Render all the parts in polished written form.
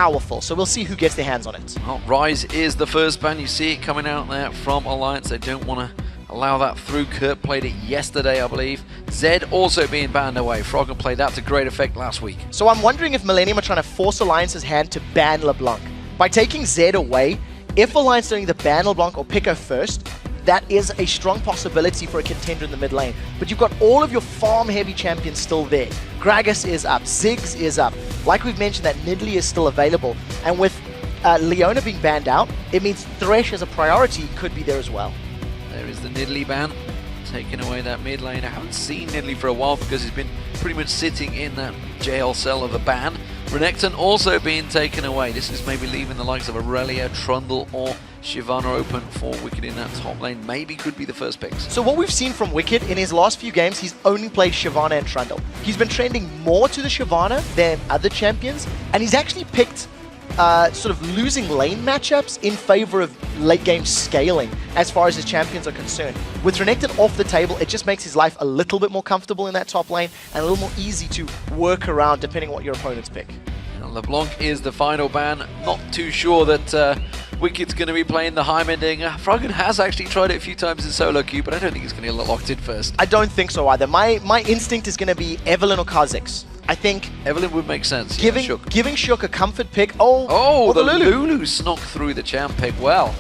powerful. So we'll see who gets their hands on it. Well, Rise is the first ban. You see it coming out there from Alliance. They don't want to allow that through. Kerp played it yesterday, I believe. Zed also being banned away. Froggen played that to great effect last week. So I'm wondering if Millenium are trying to force Alliance's hand to ban LeBlanc. By taking Zed away, if Alliance don't either ban LeBlanc or pick her first, that is a strong possibility for a contender in the mid lane. But you've got all of your farm-heavy champions still there. Gragas is up, Ziggs is up. Like we've mentioned, that Nidalee is still available. And with Leona being banned out, it means Thresh as a priority could be there as well. There is the Nidalee ban, taking away that mid lane. I haven't seen Nidalee for a while because he's been pretty much sitting in that jail cell of a ban. Renekton also being taken away. This is maybe leaving the likes of Aurelia, Trundle or Shyvana open for Wickd in that top lane. Maybe could be the first picks. So what we've seen from Wickd in his last few games, he's only played Shyvana and Trundle. He's been trending more to the Shyvana than other champions, and he's actually picked sort of losing lane matchups in favor of late game scaling as far as his champions are concerned. With Renekton off the table, it just makes his life a little bit more comfortable in that top lane and a little more easy to work around depending on what your opponents pick. And LeBlanc is the final ban. Not too sure that Wicked's going to be playing the Heimerdinger. Froggen has actually tried it a few times in solo queue, but I don't think he's going to get locked in first. I don't think so either. My instinct is going to be Evelynn or KhaZix. I think Evelynn would make sense. Giving Shook a comfort pick. Oh, the Lulu snuck through the champ pick well.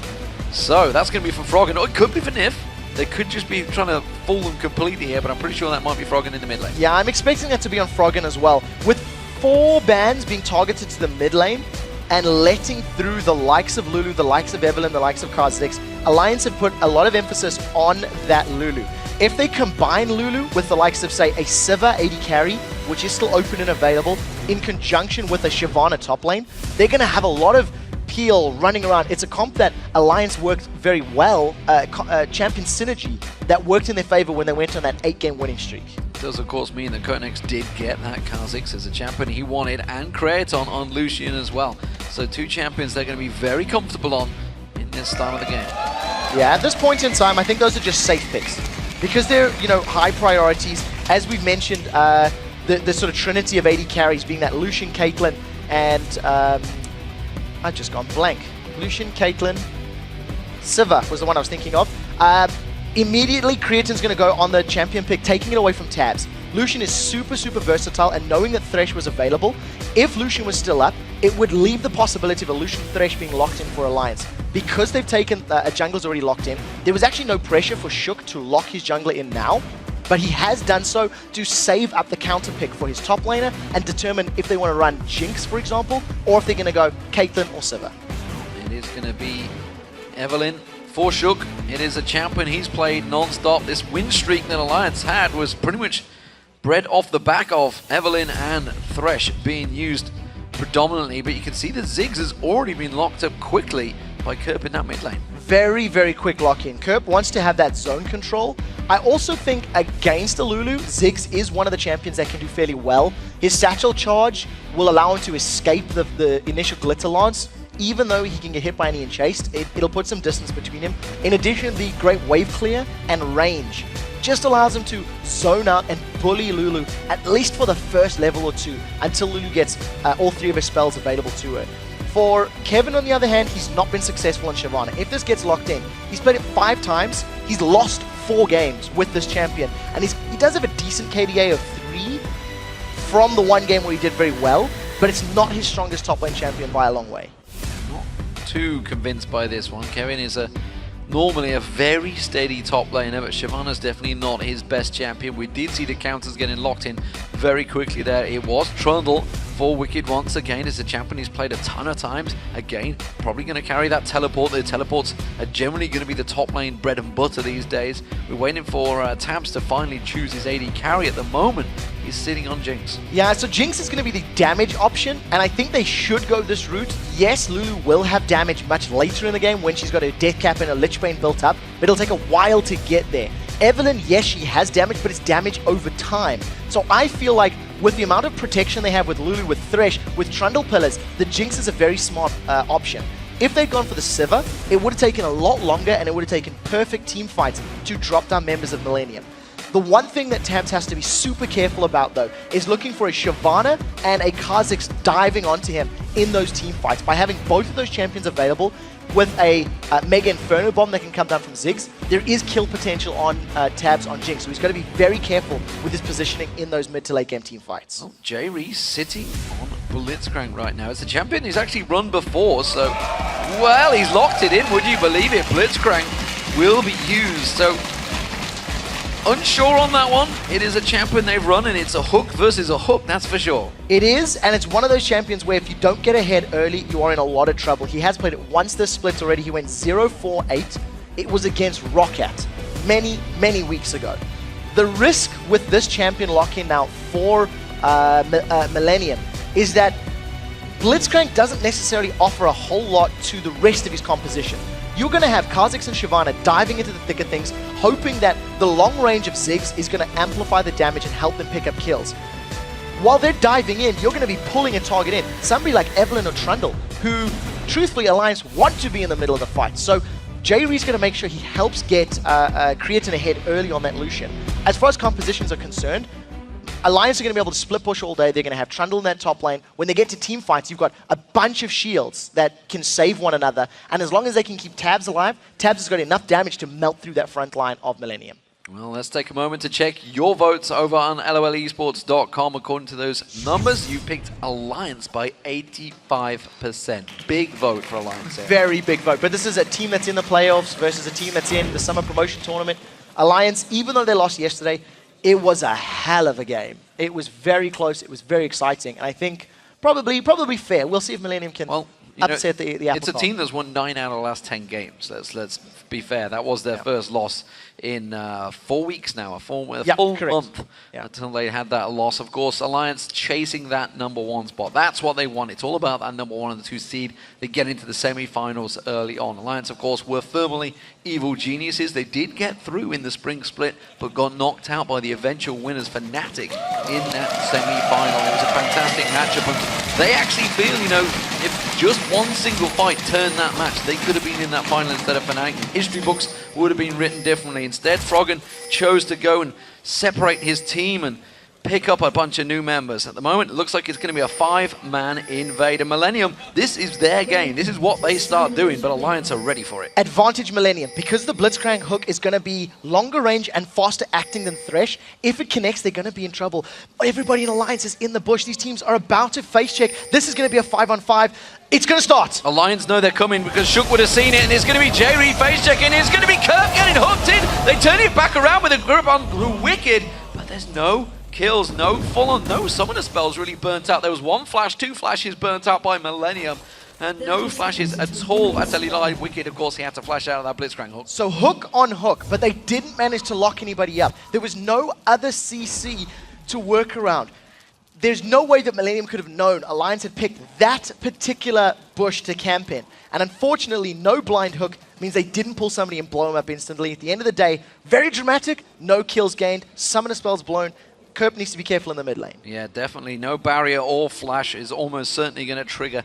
So that's going to be for Froggen. Oh, it could be for Nyph. They could just be trying to fool them completely here, but I'm pretty sure that might be Froggen in the mid lane. Yeah, I'm expecting that to be on Froggen as well. With 4 bans being targeted to the mid lane and letting through the likes of Lulu, the likes of Evelynn, the likes of KhaZix, Alliance have put a lot of emphasis on that Lulu. If they combine Lulu with the likes of, say, a Sivir AD carry, which is still open and available, in conjunction with a Shyvana top lane, they're going to have a lot of peel running around. It's a comp that Alliance worked very well, champion synergy that worked in their favor when they went on that 8-game winning streak. It does of course mean that Kottenx did get that KhaZix as a champion he wanted, and Creaton on Lucian as well. So 2 champions they're going to be very comfortable on in this start of the game. Yeah, at this point in time, I think those are just safe picks. Because they're, high priorities. As we've mentioned, the sort of trinity of AD carries being that Lucian, Caitlyn, and I've just gone blank. Lucian, Caitlyn, Sivir was the one I was thinking of. Immediately, Creaton's going to go on the champion pick, taking it away from Tabzz. Lucian is super, super versatile, and knowing that Thresh was available, if Lucian was still up, it would leave the possibility of a Lucian Thresh being locked in for Alliance. Because they've taken a jungler's already locked in, there was actually no pressure for Shook to lock his jungler in now, but he has done so to save up the counter pick for his top laner and determine if they want to run Jinx, for example, or if they're going to go Caitlyn or Sivir. It is going to be Evelynn for Shook. It is a champion he's played non-stop. This win streak that Alliance had was pretty much bred off the back of Evelynn and Thresh being used predominantly, but you can see that Ziggs has already been locked up quickly by Kerp in that mid lane. Very, very quick lock-in. Kerp wants to have that zone control. I also think against the Lulu, Ziggs is one of the champions that can do fairly well. His satchel charge will allow him to escape the initial glitter lance. Even though he can get hit by any and chased, it'll put some distance between him. In addition, the great wave clear and range just allows him to zone out and bully Lulu, at least for the first level or 2, until Lulu gets all 3 of his spells available to her. For Kevin, on the other hand, he's not been successful on Shyvana. If this gets locked in, he's played it 5 times, he's lost 4 games with this champion, and he does have a decent KDA of 3 from the 1 game where he did very well, but it's not his strongest top lane champion by a long way. Not too convinced by this one. Kevin is normally a very steady top laner, but Shyvana's definitely not his best champion. We did see the counters getting locked in very quickly there. It was Trundle for Wickd once again. As a champion he's played a ton of times. Again, probably going to carry that teleport. The teleports are generally going to be the top lane bread and butter these days. We're waiting for Tabzz to finally choose his AD carry. At the moment, he's sitting on Jinx. Yeah, so Jinx is going to be the damage option, and I think they should go this route. Yes, Lulu will have damage much later in the game when she's got her death cap and her Lich Bane built up, but it'll take a while to get there. Evelynn, yes, she has damage, but it's damage over time. So I feel like with the amount of protection they have with Lulu, with Thresh, with Trundle pillars, the Jinx is a very smart option. If they'd gone for the Sivir, it would have taken a lot longer and it would have taken perfect team fights to drop down members of Millenium. The one thing that Tabzz has to be super careful about, though, is looking for a Shyvana and a KhaZix diving onto him in those team fights. By having both of those champions available with a Mega Inferno Bomb that can come down from Ziggs, there is kill potential on Tabzz on Jinx, so he's got to be very careful with his positioning in those mid to late game team fights. Well, Jree sitting on Blitzcrank right now. It's a champion he's actually run before, so, well, he's locked it in, would you believe it? Blitzcrank will be used, so unsure on that one. It is a champion they've run, and it's a hook versus a hook, that's for sure. It is, and it's one of those champions where if you don't get ahead early, you are in a lot of trouble. He has played it once this split already. He went 0-4-8. It was against Roccat many weeks ago. The risk with this champion lock-in now for Millenium is that Blitzcrank doesn't necessarily offer a whole lot to the rest of his composition. You're going to have KhaZix and Shyvana diving into the thick of things, hoping that the long range of Ziggs is going to amplify the damage and help them pick up kills. While they're diving in, you're going to be pulling a target in. Somebody like Evelynn or Trundle, who, truthfully, Alliance want to be in the middle of the fight. So Jree's going to make sure he helps get Creaton ahead early on that Lucian. As far as compositions are concerned, Alliance are going to be able to split push all day. They're going to have Trundle in that top lane. When they get to team fights, you've got a bunch of shields that can save one another. And as long as they can keep Tabzz alive, Tabzz has got enough damage to melt through that front line of Millenium. Well, let's take a moment to check your votes over on lolesports.com. According to those numbers, you picked Alliance by 85%. Big vote for Alliance here. Very big vote. But this is a team that's in the playoffs versus a team that's in the summer promotion tournament. Alliance, even though they lost yesterday, it was a hell of a game. It was very close. It was very exciting. And I think probably fair. We'll see if Millenium can upset the apple It's a team that's won 9 out of the last 10 games. Let's be fair. That was their first loss in 4 weeks now, a full month until they had that loss. Of course, Alliance chasing that #1 spot. That's what they want. It's all about that #1 and the 2 seed. They get into the semi-finals early on. Alliance, of course, were firmly evil geniuses. They did get through in the spring split, but got knocked out by the eventual winners, Fnatic, in that semi-final. It was a fantastic matchup, and they actually feel, if just one single fight turned that match, they could have been in that final instead of Fnatic. History books would have been written differently. Instead, Froggen chose to go and separate his team and pick up a bunch of new members. At the moment, it looks like it's going to be a 5-man invader. Millenium, this is their game. This is what they start doing, but Alliance are ready for it. Advantage Millenium. Because the Blitzcrank hook is going to be longer range and faster acting than Thresh, if it connects, they're going to be in trouble. Everybody in Alliance is in the bush. These teams are about to face check. This is going to be a 5-on-5. It's going to start. Alliance know they're coming because Shook would have seen it, and it's going to be Jree face checking. It's going to be Kerp getting hooked in. They turn it back around with a grip on Wickd, but there's no kills, no full-on, no summoner spells really burnt out. There was 1 flash, 2 flashes burnt out by Millenium, and no flashes at all. I tell you like Wickd, of course, he had to flash out of that Blitzcrank hook. So hook on hook, but they didn't manage to lock anybody up. There was no other CC to work around. There's no way that Millenium could have known Alliance had picked that particular bush to camp in. And unfortunately, no blind hook means they didn't pull somebody and blow him up instantly. At the end of the day, very dramatic, no kills gained, summoner spells blown. Kerp needs to be careful in the mid lane. Yeah, definitely. No barrier or flash is almost certainly going to trigger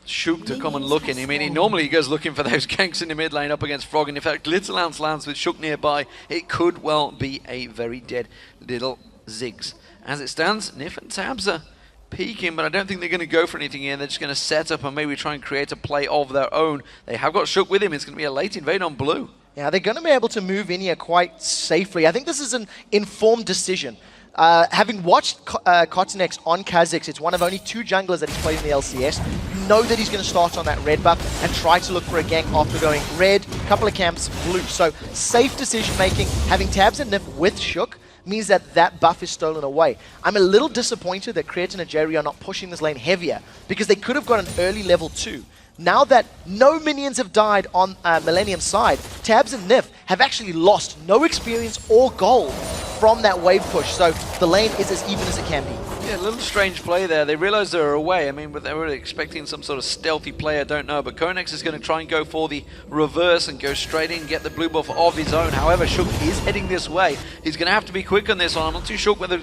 Shook to come and look in. I mean, he normally goes looking for those ganks in the mid lane up against Froggen. If that Glitter Lance lands with Shook nearby, it could well be a very dead little Ziggs. As it stands, Nyph and Tabzz are peeking, but I don't think they're going to go for anything here. They're just going to set up and maybe try and create a play of their own. They have got Shook with him. It's going to be a late invade on blue. Yeah, they're going to be able to move in here quite safely. I think this is an informed decision. Having watched Kottenx on KhaZix, it's one of only 2 junglers that he's played in the LCS. You know that he's going to start on that red buff and try to look for a gank after going red, couple of camps, blue. So safe decision making. Having Tabzz and Nyph with Shook means that that buff is stolen away. I'm a little disappointed that Creaton and Jree are not pushing this lane heavier because they could have got an early level 2. Now that no minions have died on Millenium's side, Tabzz and Nyph have actually lost no experience or gold from that wave push, so the lane is as even as it can be. Yeah, a little strange play there. They realized they were away. I mean, but they were expecting some sort of stealthy play, I don't know. But Kottenx is going to try and go for the reverse and go straight in and get the blue buff of his own. However, Shook is heading this way. He's going to have to be quick on this one. I'm not too sure whether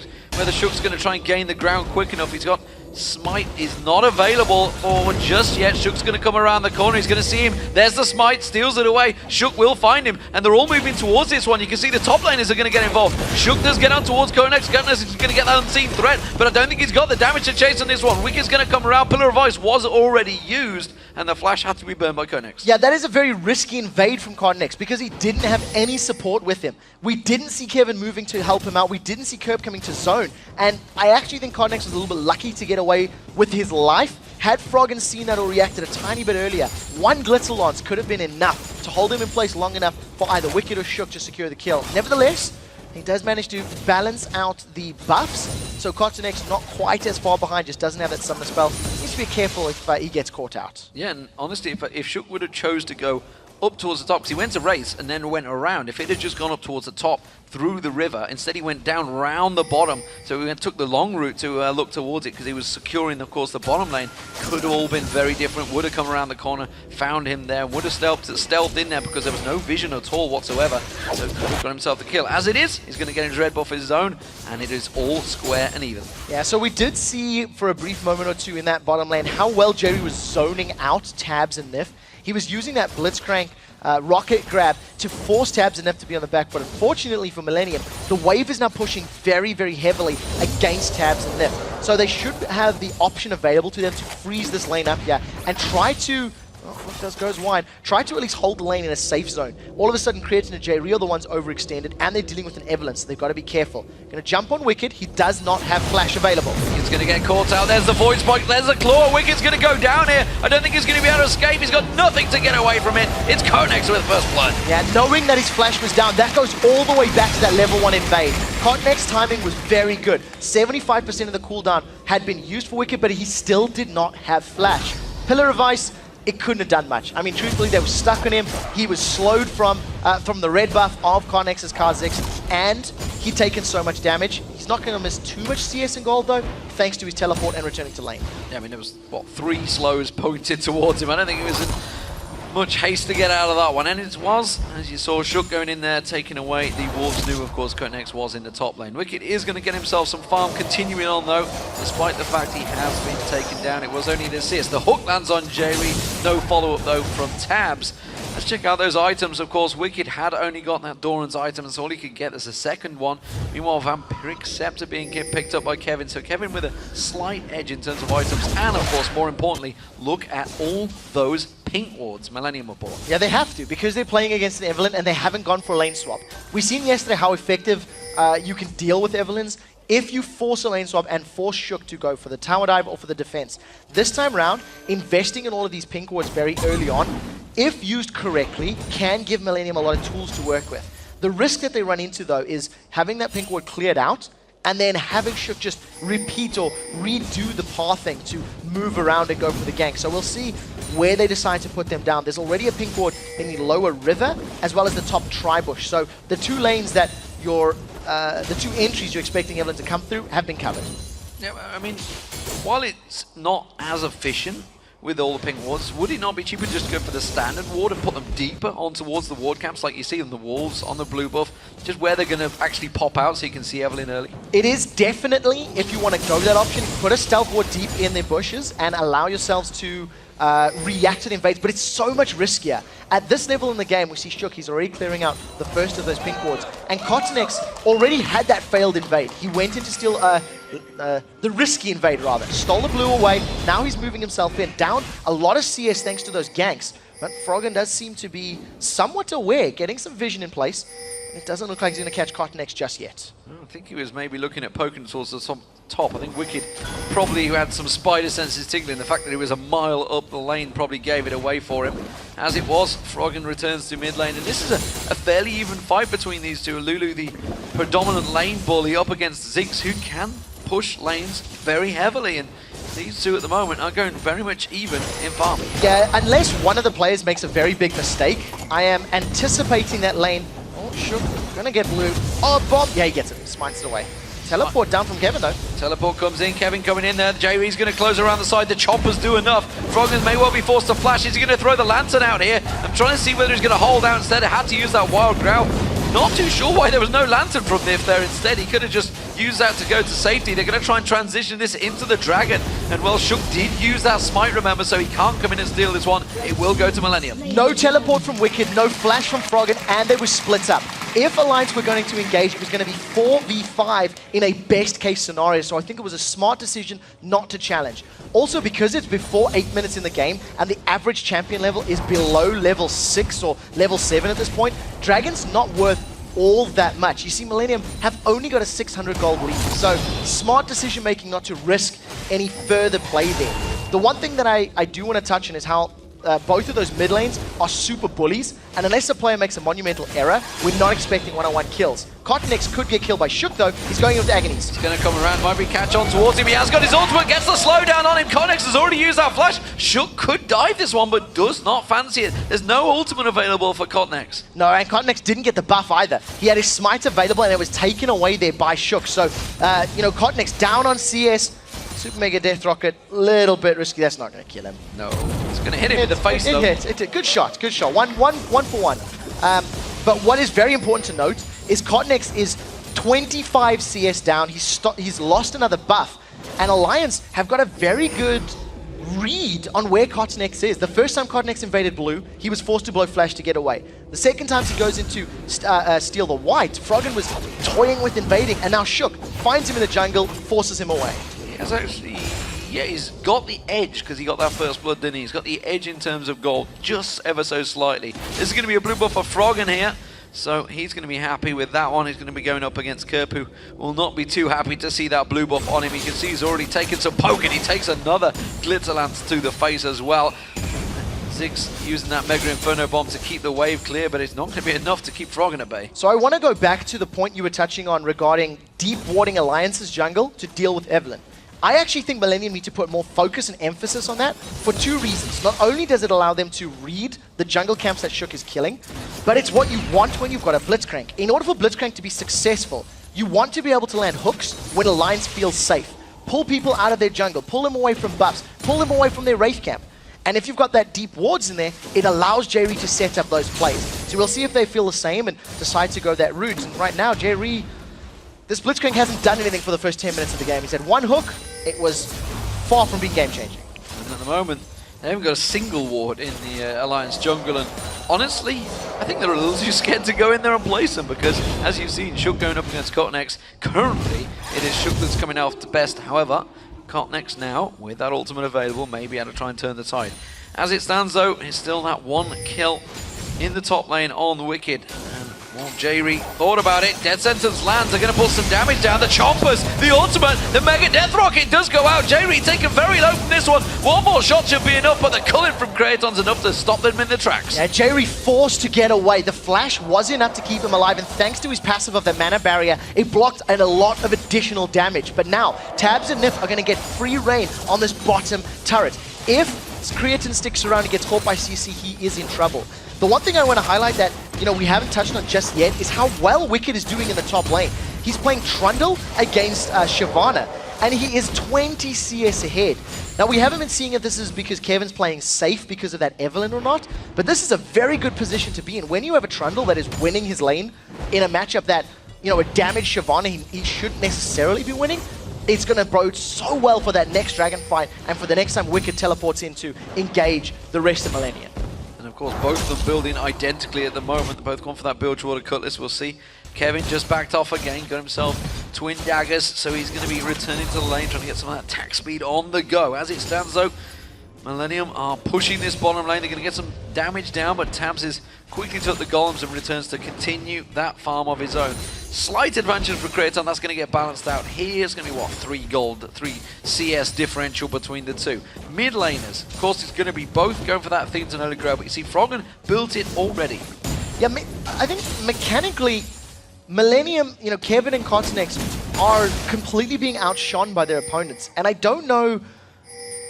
Shook's going to try and gain the ground quick enough. He's got Smite is not available for just yet. Shook's going to come around the corner. He's going to see him. There's the Smite, steals it away. Shook will find him, and they're all moving towards this one. You can see the top laners are going to get involved. Shook does get on towards Kottenx. Kottenx is going to get that unseen threat, but I don't think he's got the damage to chase on this one. Wickd's going to come around. Pillar of Ice was already used, and the flash had to be burned by Kottenx. Yeah, that is a very risky invade from Kottenx because he didn't have any support with him. We didn't see Kevin moving to help him out. We didn't see Kerp coming to zone, and I actually think Kottenx was a little bit lucky to get away with his life. Had Froggen seen that or reacted a tiny bit earlier, one Glitzer Lance could have been enough to hold him in place long enough for either Wickd or Shook to secure the kill. Nevertheless, he does manage to balance out the buffs, so Kottenx not quite as far behind, just doesn't have that summoner spell. Needs to be careful if he gets caught out. Yeah, and honestly, if Shook would have chose to go up towards the top, because he went to race and then went around. If it had just gone up towards the top through the river, instead he went down round the bottom, so he took the long route to look towards it because he was securing, of course, the bottom lane. Could have all been very different. Would have come around the corner, found him there, would have stealthed in there because there was no vision at all whatsoever, so could have got himself the kill. As it is, he's going to get his red buff of his own, and it is all square and even. Yeah, so we did see for a brief moment or two in that bottom lane how well Jree was zoning out Tabzz and Nyph. He was using that Blitzcrank rocket grab to force Tabzz and Nyph to be on the back, but unfortunately for Millenium, the wave is now pushing very, very heavily against Tabzz and Nyph. So they should have the option available to them to freeze this lane up here and try to, goes wide, try to at least hold the lane in a safe zone. All of a sudden, Creaton and Jree are the ones overextended, and they're dealing with an Evelynn, so they've got to be careful. Going to jump on Wickd. He does not have flash available. He's going to get caught out. There's the void spike. There's the claw. Wicked's going to go down here. I don't think he's going to be able to escape. He's got nothing to get away from it. It's Kottenx with first blood. Yeah, knowing that his flash was down, that goes all the way back to that level 1 invade. Kottenx's timing was very good. 75% of the cooldown had been used for Wickd, but he still did not have flash. Pillar of Ice, it couldn't have done much. I mean, truthfully, they were stuck on him. He was slowed from the red buff of Kottenx's KhaZix, and he'd taken so much damage. He's not going to miss too much CS and gold, though, thanks to his teleport and returning to lane. Yeah, I mean, there was, what, 3 slows pointed towards him. I don't think it was in much haste to get out of that one. And it was, as you saw, Shook going in there, taking away the Wolves. Knew, of course, Kottenx was in the top lane. Wickd is going to get himself some farm, continuing on, though, despite the fact he has been taken down. It was only an assist. The hook lands on Jree. No follow-up, though, from Tabzz. Let's check out those items. Of course, Wickd had only got that Doran's item. That's all he could get. There's a second one. Meanwhile, Vampiric Scepter being picked up by Kevin. So Kevin with a slight edge in terms of items. And, of course, more importantly, look at all those pink wards Millenium are bought. Yeah, they have to, because they're playing against an Evelynn and they haven't gone for a lane swap. We've seen yesterday how effective you can deal with Evelynns if you force a lane swap and force Shook to go for the tower dive or for the defense. This time around, investing in all of these pink wards very early on, if used correctly, can give Millenium a lot of tools to work with. The risk that they run into, though, is having that pink ward cleared out and then having Shook just repeat or redo the pathing to move around and go for the gank. So we'll see where they decide to put them down. There's already a pink ward in the lower river as well as the top tri-bush. So the 2 lanes that the 2 entries you're expecting Evelynn to come through have been covered. Yeah, I mean, while it's not as efficient with all the pink wards, would it not be cheaper just to go for the standard ward and put them deeper on towards the ward camps like you see on the walls on the blue buff, just where they're going to actually pop out so you can see Evelynn early? It is definitely, if you want to go that option, put a stealth ward deep in their bushes and allow yourselves to react to the invades, but it's so much riskier. At this level in the game, we see Shook, he's already clearing out the first of those pink wards, and Kottenx already had that failed invade. He went in to steal the risky invade, rather. Stole the blue away, now he's moving himself in. Down a lot of CS thanks to those ganks, but Froggen does seem to be somewhat aware, getting some vision in place. It doesn't look like he's going to catch Kottenx just yet. I think he was maybe looking at poking towards the top. I think Wickd probably had some spider senses tingling. The fact that he was a mile up the lane probably gave it away for him. As it was, Froggen returns to mid lane, and this is a fairly even fight between these two. Lulu, the predominant lane bully, up against Ziggs, who can push lanes very heavily, and these two at the moment are going very much even in farm. Yeah, unless one of the players makes a very big mistake, I am anticipating that lane. Oh, Shook, gonna get blue. Oh, Bob! Yeah, he gets it. Smites it away. Teleport down from Kevin, though. Teleport comes in. Kevin coming in there. Jree's going to close around the side. The choppers do enough. Froggen may well be forced to flash. Is he going to throw the lantern out here? I'm trying to see whether he's going to hold out instead. Had to use that wild growl. Not too sure why there was no Lantern from Nyph there instead. He could have just used that to go to safety. They're going to try and transition this into the Dragon. And well, Shook did use that smite, remember, so he can't come in and steal this one. It will go to Millenium. No teleport from Wickd, no flash from Froggen, and they were split up. If Alliance were going to engage, it was going to be 4v5 in a best case scenario, so I think it was a smart decision not to challenge. Also, because it's before 8 minutes in the game, and the average champion level is below level 6 or level 7 at this point, Dragon's not worth all that much. You see, Millenium have only got a 600 gold lead, so smart decision making not to risk any further play there. The one thing that I do want to touch on is how both of those mid lanes are super bullies, and unless a player makes a monumental error, we're not expecting one-on-one kills. Kottenx could get killed by Shook though, he's going into Agonies. He's going to come around, might be catch on towards him, he has got his ultimate, gets the slowdown on him, Kottenx has already used that flash. Shook could dive this one, but does not fancy it. There's no ultimate available for Kottenx. No, and Kottenx didn't get the buff either. He had his smite available and it was taken away there by Shook, so, you know, Kottenx down on CS, Super Mega Death Rocket, little bit risky. That's not going to kill him. No, it's going to hit him in the face though. It hit. Good shot, good shot. One for one. But what is very important to note is Kottenx is 25 CS down. He's lost another buff. And Alliance have got a very good read on where Kottenx is. The first time Kottenx invaded blue, he was forced to blow flash to get away. The second time he goes into steal the white, Froggen was toying with invading, and now Shook finds him in the jungle, forces him away. He has actually, yeah, he's got the edge because he got that first blood, didn't he? He's got the edge in terms of gold, just ever so slightly. This is going to be a blue buff for Froggen here, so he's going to be happy with that one. He's going to be going up against Kerp, who will not be too happy to see that blue buff on him. You can see he's already taken some poke, and he takes another Glitter Lance to the face as well. Ziggs using that Mega Inferno Bomb to keep the wave clear, but it's not going to be enough to keep Froggen at bay. So I want to go back to the point you were touching on regarding deep warding Alliance's jungle to deal with Evelynn. I actually think Millenium need to put more focus and emphasis on that for two reasons. Not only does it allow them to read the jungle camps that Shook is killing, but it's what you want when you've got a Blitzcrank. In order for Blitzcrank to be successful, you want to be able to land hooks when Alliance feels safe. Pull people out of their jungle, pull them away from buffs, pull them away from their Wraith camp. And if you've got that deep wards in there, it allows Jree to set up those plays. So we'll see if they feel the same and decide to go that route. And right now, Jree, this Blitzcrank hasn't done anything for the first 10 minutes of the game. He's had one hook. It was far from being game-changing. And at the moment, they haven't got a single ward in the Alliance jungle. And honestly, I think they're a little too scared to go in there and place them because, as you've seen, Shook going up against Kottenx. Currently, it is Shook that's coming out the best. However, Kottenx now, with that ultimate available, may be able to try and turn the tide. As it stands, though, it's still that one kill in the top lane on Wickd. Well, Jree thought about it. Death Sentence lands. They're going to put some damage down. The choppers, the ultimate, the Mega Death Rocket does go out. Jree taken very low from this one. One more shot should be enough, but the culling from Creaton's enough to stop them in the tracks. Yeah, Jree forced to get away. The flash was enough to keep him alive, and thanks to his passive of the mana barrier, it blocked a lot of additional damage. But now, Tabzz and Nyph are going to get free reign on this bottom turret. If Creaton sticks around and gets caught by CC, he is in trouble. The one thing I want to highlight that, you know, we haven't touched on just yet is how well Wickd is doing in the top lane. He's playing Trundle against Shyvana, and he is 20 CS ahead. Now, we haven't been seeing if this is because Kevin's playing safe because of that Evelynn or not, but this is a very good position to be in. When you have a Trundle that is winning his lane in a matchup that, you know, a damaged Shyvana he shouldn't necessarily be winning, it's going to bode so well for that next dragon fight and for the next time Wickd teleports in to engage the rest of Millenium. And of course, both of them building identically at the moment. They're both gone for that build toward a Cutlass. We'll see. Kevin just backed off again, got himself twin daggers, so he's going to be returning to the lane, trying to get some of that attack speed on the go. As it stands, though, Millenium are pushing this bottom lane. They're going to get some damage down, but Tabzz is quickly took the golems and returns to continue that farm of his own. Slight advantage for Creaton, that's going to get balanced out. Here's going to be, what, 3 gold, 3 CS differential between the two. Mid laners, of course, it's going to be both going for that Themes and Holy Grail, but you see Froggen built it already. Yeah, I think mechanically, Millenium, you know, Kevin and Kottenx are completely being outshone by their opponents, and I don't know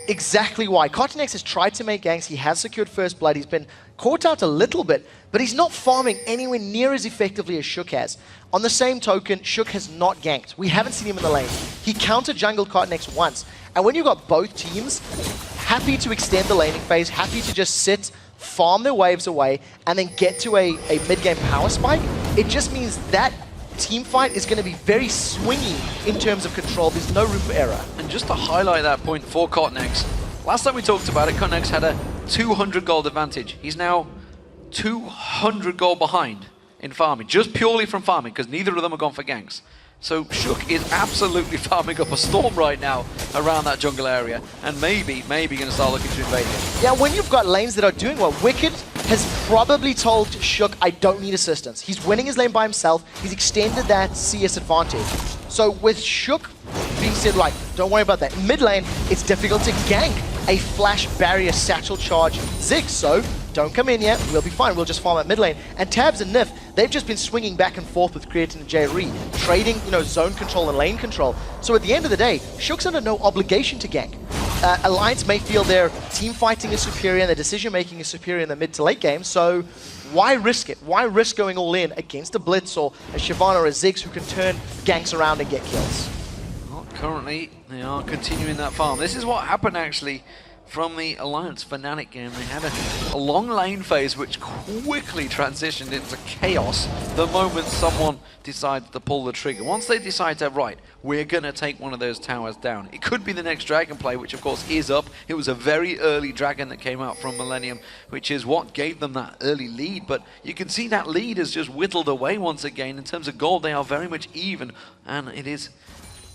exactly why. Kottenx has tried to make ganks, he has secured first blood, he's been caught out a little bit, but he's not farming anywhere near as effectively as Shook has. On the same token, Shook has not ganked. We haven't seen him in the lane. He counter-jungled Kottenx once, and when you've got both teams happy to extend the laning phase, happy to just sit, farm their waves away, and then get to a mid-game power spike, it just means that team fight is going to be very swingy in terms of control. There's no room for error. And just to highlight that point for Kottenx, last time we talked about it, Kottenx had a 200 gold advantage. He's now 200 gold behind in farming, just purely from farming, because neither of them are gone for ganks. So Shook is absolutely farming up a storm right now around that jungle area, and maybe going to start looking to invade it. Yeah, when you've got lanes that are doing well, Wickd has probably told Shook, I don't need assistance. He's winning his lane by himself. He's extended that CS advantage. So with Shook being said, like, don't worry about that. Mid lane, it's difficult to gank a flash barrier satchel charge Ziggs, so don't come in yet, we'll be fine, we'll just farm at mid lane. And Tabzz and Nyph, they've just been swinging back and forth with Creaton and Jree, trading, zone control and lane control. So at the end of the day, Shook's under no obligation to gank. Alliance may feel their team fighting is superior and their decision making is superior in the mid to late game, so why risk it? Why risk going all in against a Blitz or a Shyvana or a Ziggs who can turn ganks around and get kills? Well, currently, they are continuing that farm. This is what happened actually from the Alliance Fnatic game. They had a long lane phase which quickly transitioned into chaos the moment someone decided to pull the trigger. Once they decide to, right, we're going to take one of those towers down. It could be the next dragon play, which of course is up. It was a very early dragon that came out from Millenium, which is what gave them that early lead. But you can see that lead has just whittled away once again. In terms of gold, they are very much even, and it is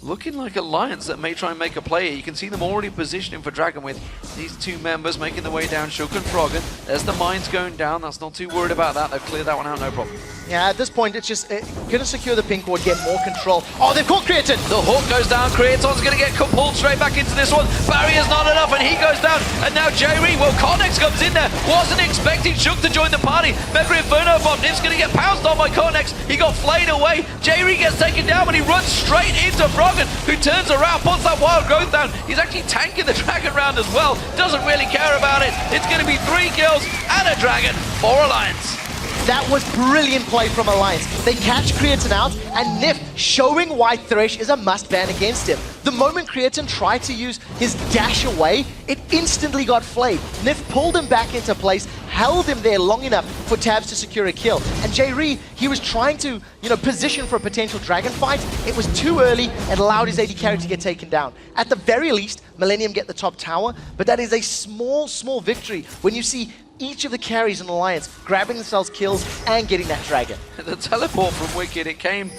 looking like Alliance that may try and make a play. You can see them already positioning for Dragon with these two members making their way down, Shook and Froggen. There's the mines going down. That's not too worried about that. They've cleared that one out, no problem. Yeah, at this point, it's just going to secure the pink ward, get more control. Oh, they've caught Creaton! The hook goes down. Creaton's going to get pulled straight back into this one. Barrier's not enough, and he goes down. And now Jree, well, Kottenx comes in there. Wasn't expecting Shook to join the party. Mega Inferno bomb. Nyph's going to get pounced on by Kottenx. He got flayed away. Jree gets taken down, but he runs straight into Froggen, who turns around, puts that wild growth down. He's actually tanking the dragon round as well. Doesn't really care about it. It's going to be 3 kills and a dragon for Alliance. That was brilliant play from Alliance. They catch Creaton out, and Nyph showing why Thresh is a must-ban against him. The moment Creaton tried to use his dash away, it instantly got flayed. Nyph pulled him back into place, held him there long enough for Tabzz to secure a kill. And Jree, he was trying to, position for a potential dragon fight. It was too early and allowed his AD carry to get taken down. At the very least, Millenium get the top tower, but that is a small victory when you see each of the carries in Alliance grabbing themselves kills and getting that dragon. The teleport from Wickd, it came,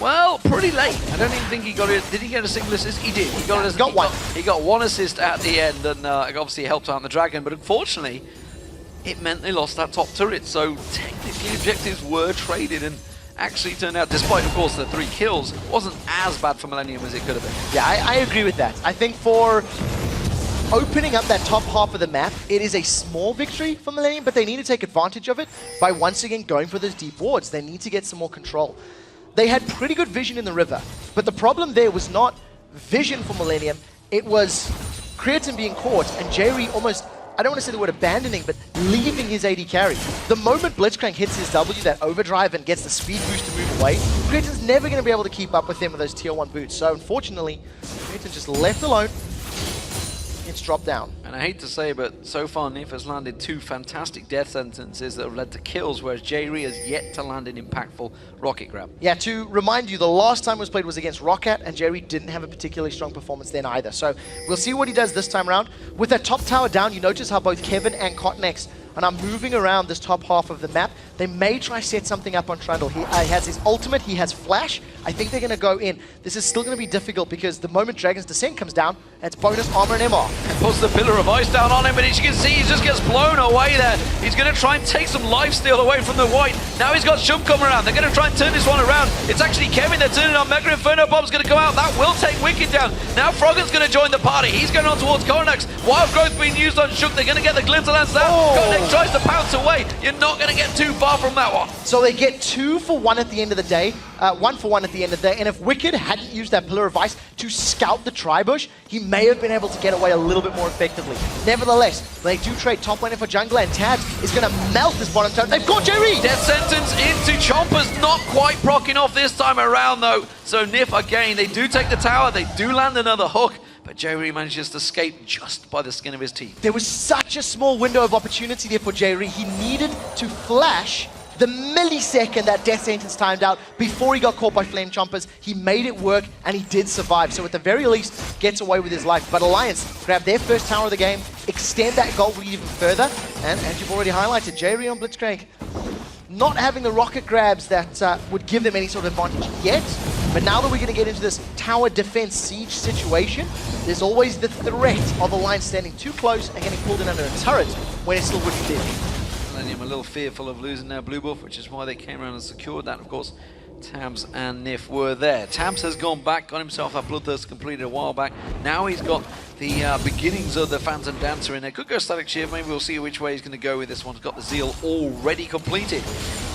well, pretty late. I don't even think he got it. Did he get a single assist? He did. He got one assist at the end, and obviously helped out the dragon, but unfortunately, it meant they lost that top turret. So technically objectives were traded, and actually turned out, despite of course the 3 kills, wasn't as bad for Millenium as it could have been. Yeah, I agree with that. I think for opening up that top half of the map, it is a small victory for Millenium, but they need to take advantage of it by once again going for those deep wards. They need to get some more control. They had pretty good vision in the river, but the problem there was not vision for Millenium, it was Creaton being caught and Jree almost, I don't want to say the word abandoning, but leaving his AD carry. The moment Blitzcrank hits his W, that overdrive, and gets the speed boost to move away, Creaton's never going to be able to keep up with him with those tier 1 boots. So unfortunately, Creaton just left alone. It's dropped down. And I hate to say, but so far Nyph has landed 2 fantastic death sentences that have led to kills, whereas Jree has yet to land an impactful rocket grab. Yeah, to remind you, the last time it was played was against Roccat, and Jree didn't have a particularly strong performance then either. So we'll see what he does this time around. With that top tower down, you notice how both Kevin and Kottenx are now moving around this top half of the map. They may try set something up on Trundle. He has his ultimate, he has flash. I think they're going to go in. This is still going to be difficult because the moment Dragon's Descent comes down, it's bonus armor and MR. Puts the Pillar of Ice down on him, but as you can see, he just gets blown away there. He's going to try and take some lifesteal away from the white. Now he's got Shum coming around. They're going to try and turn this one around. It's actually Kevin they're turning on. Mega Inferno Bomb's going to come out. That will take Wickd down. Now Froggen's going to join the party. He's going on towards Kottenx. Wild Growth being used on Shook. They're going to get the Glitterlance down. Kottenx tries to pounce away. You're not going to get too far from that one. So they get 2 for 1 at the end of the day. 1 for 1 at the end of the day. And if Wickd hadn't used that Pillar of Ice to scout the Tribush, he may have been able to get away a little bit more effectively. Nevertheless, they do trade top laner for jungler, and Tabzz is going to melt this bottom tower. They've got Jree! Death sentence into Chompers, not quite proccing off this time around though. So Nyph again, they do take the tower, they do land another hook, but Jree manages to escape just by the skin of his teeth. There was such a small window of opportunity there for Jree. He needed to flash The millisecond that Death Sentence timed out before he got caught by Flame Chompers, he made it work and he did survive. So at the very least, gets away with his life. But Alliance grab their first tower of the game, extend that gold lead even further. And as you've already highlighted, Jree on Blitzcrank not having the rocket grabs that would give them any sort of advantage yet. But now that we're going to get into this tower defense siege situation, there's always the threat of Alliance standing too close and getting pulled in under a turret when it's still Wickd did. Millenium a little fearful of losing their blue buff, which is why they came around and secured that. Of course, Tabzz and Nyph were there. Tabzz has gone back, got himself that Bloodthirst completed a while back. Now he's got the beginnings of the Phantom Dancer in there. Could go Static Shiv, maybe we'll see which way he's going to go with this one. He's got the Zeal already completed.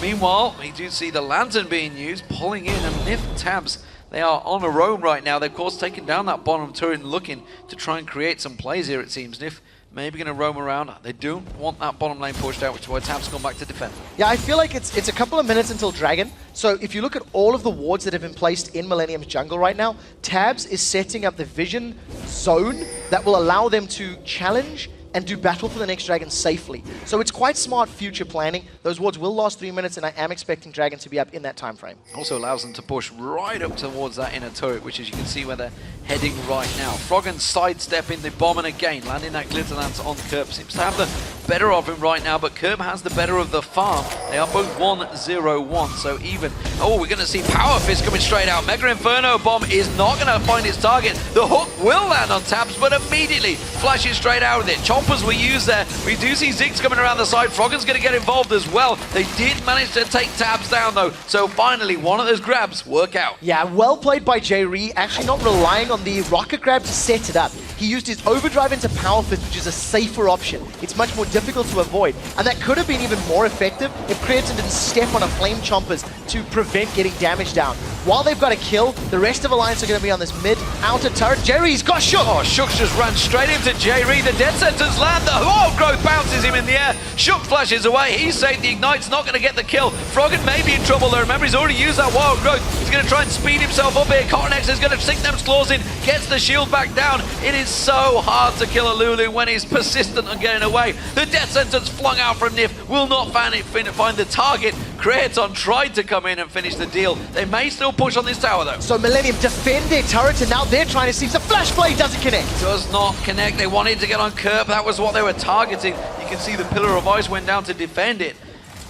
Meanwhile, we do see the Lantern being used, pulling in, and Nyph and Tabzz, they are on a roam right now. They've of course taken down that bottom turret and looking to try and create some plays here, it seems. Nyph maybe going to roam around. They do want that bottom lane pushed out, which is why Tabzz gone back to defend. Yeah, I feel like it's a couple of minutes until Dragon. So if you look at all of the wards that have been placed in Millennium's jungle right now, Tabzz is setting up the vision zone that will allow them to challenge and do battle for the next Dragon safely. So it's quite smart future planning. Those wards will last 3 minutes, and I am expecting Dragon to be up in that time frame. Also allows them to push right up towards that inner turret, which as you can see where they're heading right now. Froggen sidestepping the bomb, and again landing that glitter lance on Kerp. Seems to have the better of him right now, but Kerp has the better of the farm. They are both 1-0-1, so even. Oh, we're going to see Power Fist coming straight out. Mega Inferno bomb is not going to find its target. The hook will land on Tabzz, but immediately flashes straight out with it. Chompers were used there. We do see Ziggs coming around the side. Froggen's going to get involved as well. They did manage to take Tabzz down though, so finally one of those grabs work out. Yeah, well played by Jree, actually not relying on the rocket grab to set it up. He used his overdrive into Power Fist, which is a safer option. It's much more difficult to avoid, and that could have been even more effective if Creaton didn't step on a Flame Chompers to prevent getting damage down. While they've got a kill, the rest of Alliance are going to be on this mid-outer turret. Jree's got Shook! Oh, Shook's just ran straight into Jree. The Death Sentence land. The Wild Growth bounces him in the air. Shook flashes away. He saved the Ignite's not going to get the kill. Froggen may be in trouble though. Remember, he's already used that Wild Growth. He's going to try and speed himself up here. Kottenx is going to sink them claws in. Gets the shield back down. It is so hard to kill a Lulu when he's persistent on getting away. The Death Sentence flung out from Nyph will not find the target. Creaton tried to come in and finish the deal. They may still push on this tower though. So Millennium defend their turret, and now they're trying to see if the Flash Blade doesn't connect. Does not connect. They wanted to get on Kerp. That was what they were targeting. You can see the Pillar of Ice went down to defend it,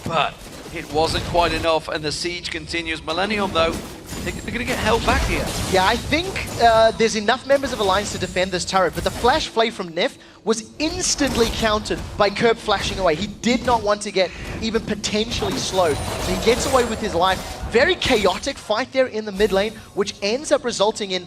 but it wasn't quite enough, and the siege continues. Millennium though, they're going to get held back here. Yeah, I think there's enough members of Alliance to defend this turret, but the Flash Play from Nyph was instantly countered by Kerp flashing away. He did not want to get even potentially slowed. So he gets away with his life. Very chaotic fight there in the mid lane, which ends up resulting in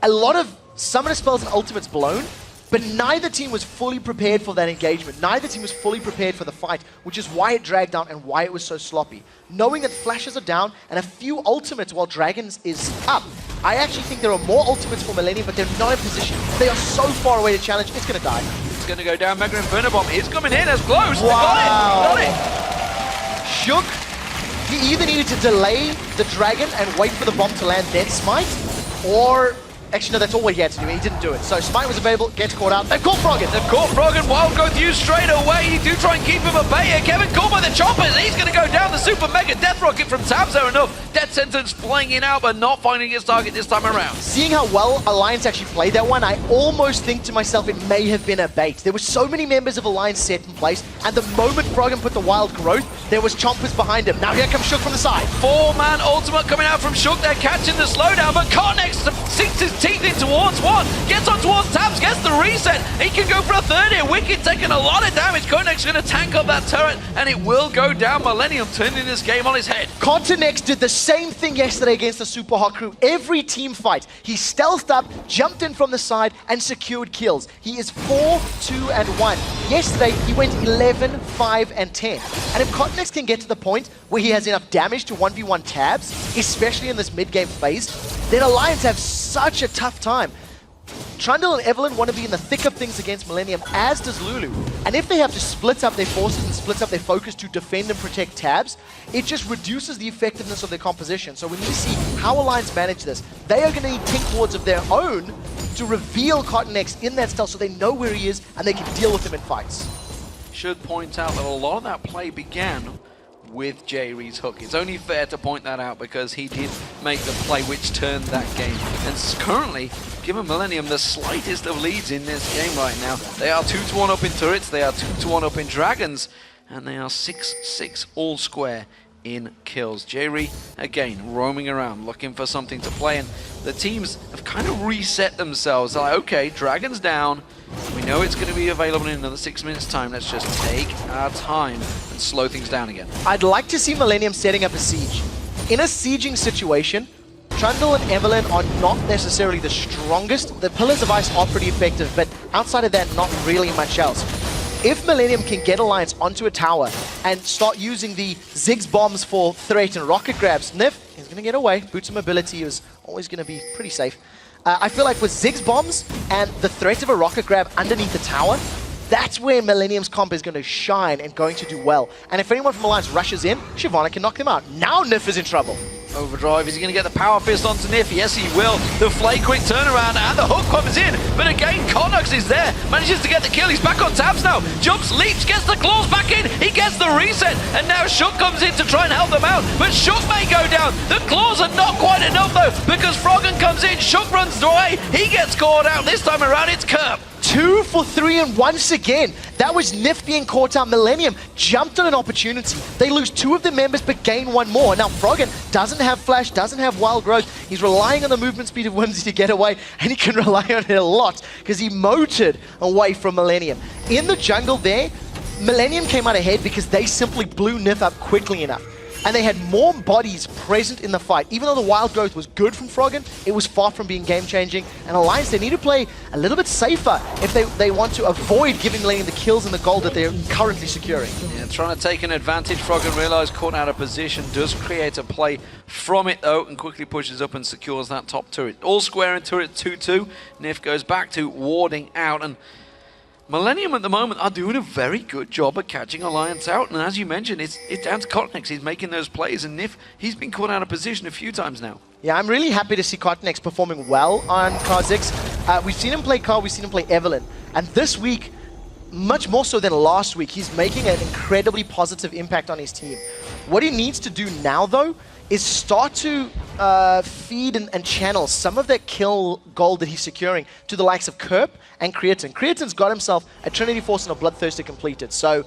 a lot of summoner spells and ultimates blown, but neither team was fully prepared for that engagement. Neither team was fully prepared for the fight, which is why it dragged out and why it was so sloppy. Knowing that flashes are down and a few ultimates while Dragons is up, I actually think there are more ultimates for Millennium, but they're not in position. They are so far away to challenge, it's going to die. It's going to go down. Mega Inferno bomb is coming in as close. Wow. Got it. Shook, he either needed to delay the Dragon and wait for the bomb to land, then smite, or actually, no, that's all he had to do. He didn't do it. So Smite was available, gets caught out. They've caught Froggen. They've caught Froggen. Wild Growth used straight away. You do try and keep him at bay here. Kevin caught by the choppers. He's going to go down. The super mega death rocket from Tabzz there enough. Death Sentence flying in out, but not finding his target this time around. Seeing how well Alliance actually played that one, I almost think to myself it may have been a bait. There were so many members of Alliance set in place, and the moment Froggen put the Wild Growth, there was chompers behind him. Now here comes Shook from the side. 4-man ultimate coming out from Shook. They're catching the slowdown, but Kottenx sinks his teeth in towards one. Gets on towards Tabzz, gets the reset. He can go for a third here. Wickd taking a lot of damage. Kottenx going to tank up that turret, and it will go down. Millennium turning this game on his head. Kottenx did the same thing yesterday against the Super Hot crew. Every team fight, he stealthed up, jumped in from the side, and secured kills. He is 4-2-1. Yesterday, he went 11-5-10. And if Kottenx can get to the point where he has enough damage to 1v1 Tabzz, especially in this mid-game phase, then Alliance have such a tough time. Trundle and Evelynn want to be in the thick of things against Millennium, as does Lulu. And if they have to split up their forces and split up their focus to defend and protect Tabzz, it just reduces the effectiveness of their composition. So when you see how Alliance manage this, they are going to need Tink wards of their own to reveal Kottenx in that stealth so they know where he is and they can deal with him in fights. Should point out that a lot of that play began with Jree's hook. It's only fair to point that out because he did make the play which turned that game. And currently, given Millenium the slightest of leads in this game right now. They are 2-1 up in turrets, they are 2-1 up in dragons, and they are 6-6 all square in kills. Jree, again, roaming around, looking for something to play, and the teams have kind of reset themselves. They're like, okay, Dragon's down. We know it's going to be available in another 6 minutes' time. Let's just take our time and slow things down again. I'd like to see Millenium setting up a siege. In a sieging situation, Trundle and Evelynn are not necessarily the strongest. The Pillars of Ice are pretty effective, but outside of that, not really much else. If Millenium can get Alliance onto a tower and start using the Ziggs bombs for Thresh and rocket grabs, Nyph is going to get away. Boots of mobility is always going to be pretty safe. I feel like with Ziggs bombs and the threat of a rocket grab underneath the tower, that's where Millenium's comp is going to shine and going to do well. And if anyone from Alliance rushes in, Shyvana can knock them out. Now Nyph is in trouble. Overdrive, is he going to get the power fist onto Nyph? Yes, he will. The flay quick turnaround and the hook comes in. But again, Kottenx is there. Manages to get the kill. He's back on Tabzz now. Jumps, leaps, gets the claws back in. He gets the reset. And now Shook comes in to try and help them out. But Shook may go down. The claws are not quite enough though, because Froggen comes in. Shook runs away. He gets caught out. This time around, it's Kerp. 2 for 3, and once again, that was Nyph being caught out. Millenium jumped on an opportunity. They lose 2 of their members but gain 1 more. Now Froggen doesn't have flash, doesn't have wild growth. He's relying on the movement speed of Whimsy to get away, and he can rely on it a lot because he motored away from Millenium. In the jungle there, Millenium came out ahead because they simply blew Nyph up quickly enough. And they had more bodies present in the fight. Even though the wild growth was good from Froggen, it was far from being game-changing. And Alliance, they need to play a little bit safer if they want to avoid giving Millenium the kills and the gold that they're currently securing. Yeah, trying to take an advantage. Froggen realized caught out of position, does create a play from it though, and quickly pushes up and secures that top turret. All square in turret 2-2. Nyph goes back to warding out, and Millenium at the moment are doing a very good job at catching Alliance out, and as you mentioned, it's down to Kottenx. He's making those plays, and Nyph, he's been caught out of position a few times now. Yeah, I'm really happy to see Kottenx performing well on KhaZix. We've seen him play Carl, we've seen him play Evelynn, and this week, much more so than last week, he's making an incredibly positive impact on his team. What he needs to do now, though, is start to feed and channel some of that kill gold that he's securing to the likes of Kerp and Creaton. Creaton's got himself a Trinity Force and a Bloodthirster completed, so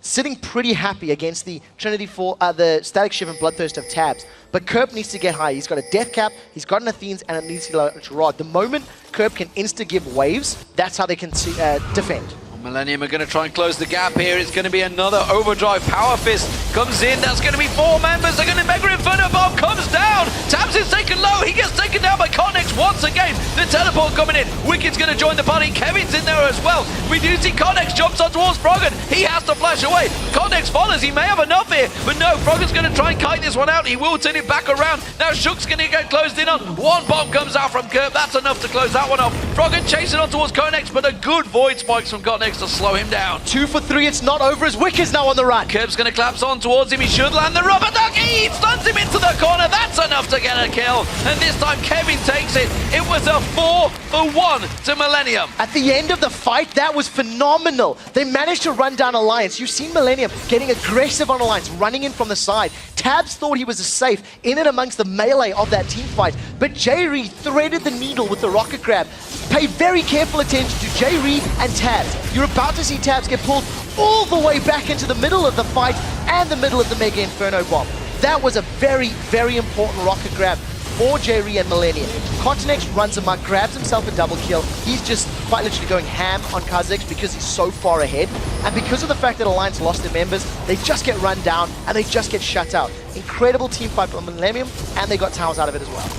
sitting pretty happy against the the Static Shiv and Bloodthirst of Tabzz. But Kerp needs to get high. He's got a Death Cap, he's got an Athene's, and it needs to get a Rod. The moment Kerp can insta-give waves, that's how they can defend. Millenium are going to try and close the gap here. It's going to be another overdrive power fist. Comes in. That's going to be 4 members. They're going to Mega Inferno Bomb. Comes down. Tabzz is taken low. He gets taken down by Kottenx once again. The teleport coming in. Wickid's going to join the party. Kevin's in there as well. We do see Kottenx jumps on towards Froggen. He has to flash away. Kottenx follows. He may have enough here. But no, Froggen's going to try and kite this one out. He will turn it back around. Now Shook's going to get closed in on. 1 bomb comes out from Kerp. That's enough to close that one off. Froggen chasing on towards Kottenx, but a good void spikes from Kottenx to slow him down. 2 for 3, it's not over as Wickid's now on the run. Kerp's going to collapse on towards him. He should land the rubber duck. He stuns him into the corner. That's enough to get a kill. And this time Kevin takes it. It was a 4 for 1 to Millenium. At the end of the fight, that was phenomenal. They managed to run down Alliance. You've seen Millenium getting aggressive on Alliance, running in from the side. Tabzz thought he was safe in and amongst the melee of that team fight. But Jree threaded the needle with the rocket grab. Pay very careful attention to Jree and Tabzz. You're about to see Tabzz get pulled all the way back into the middle of the fight and the middle of the Mega Inferno Bomb. That was a very, very important rocket grab for Jree and Millenium. Kottenx runs amok, grabs himself a double kill. He's just quite literally going ham on KhaZix because he's so far ahead. And because of the fact that Alliance lost their members, they just get run down and they just get shut out. Incredible team fight from Millenium, and they got towers out of it as well.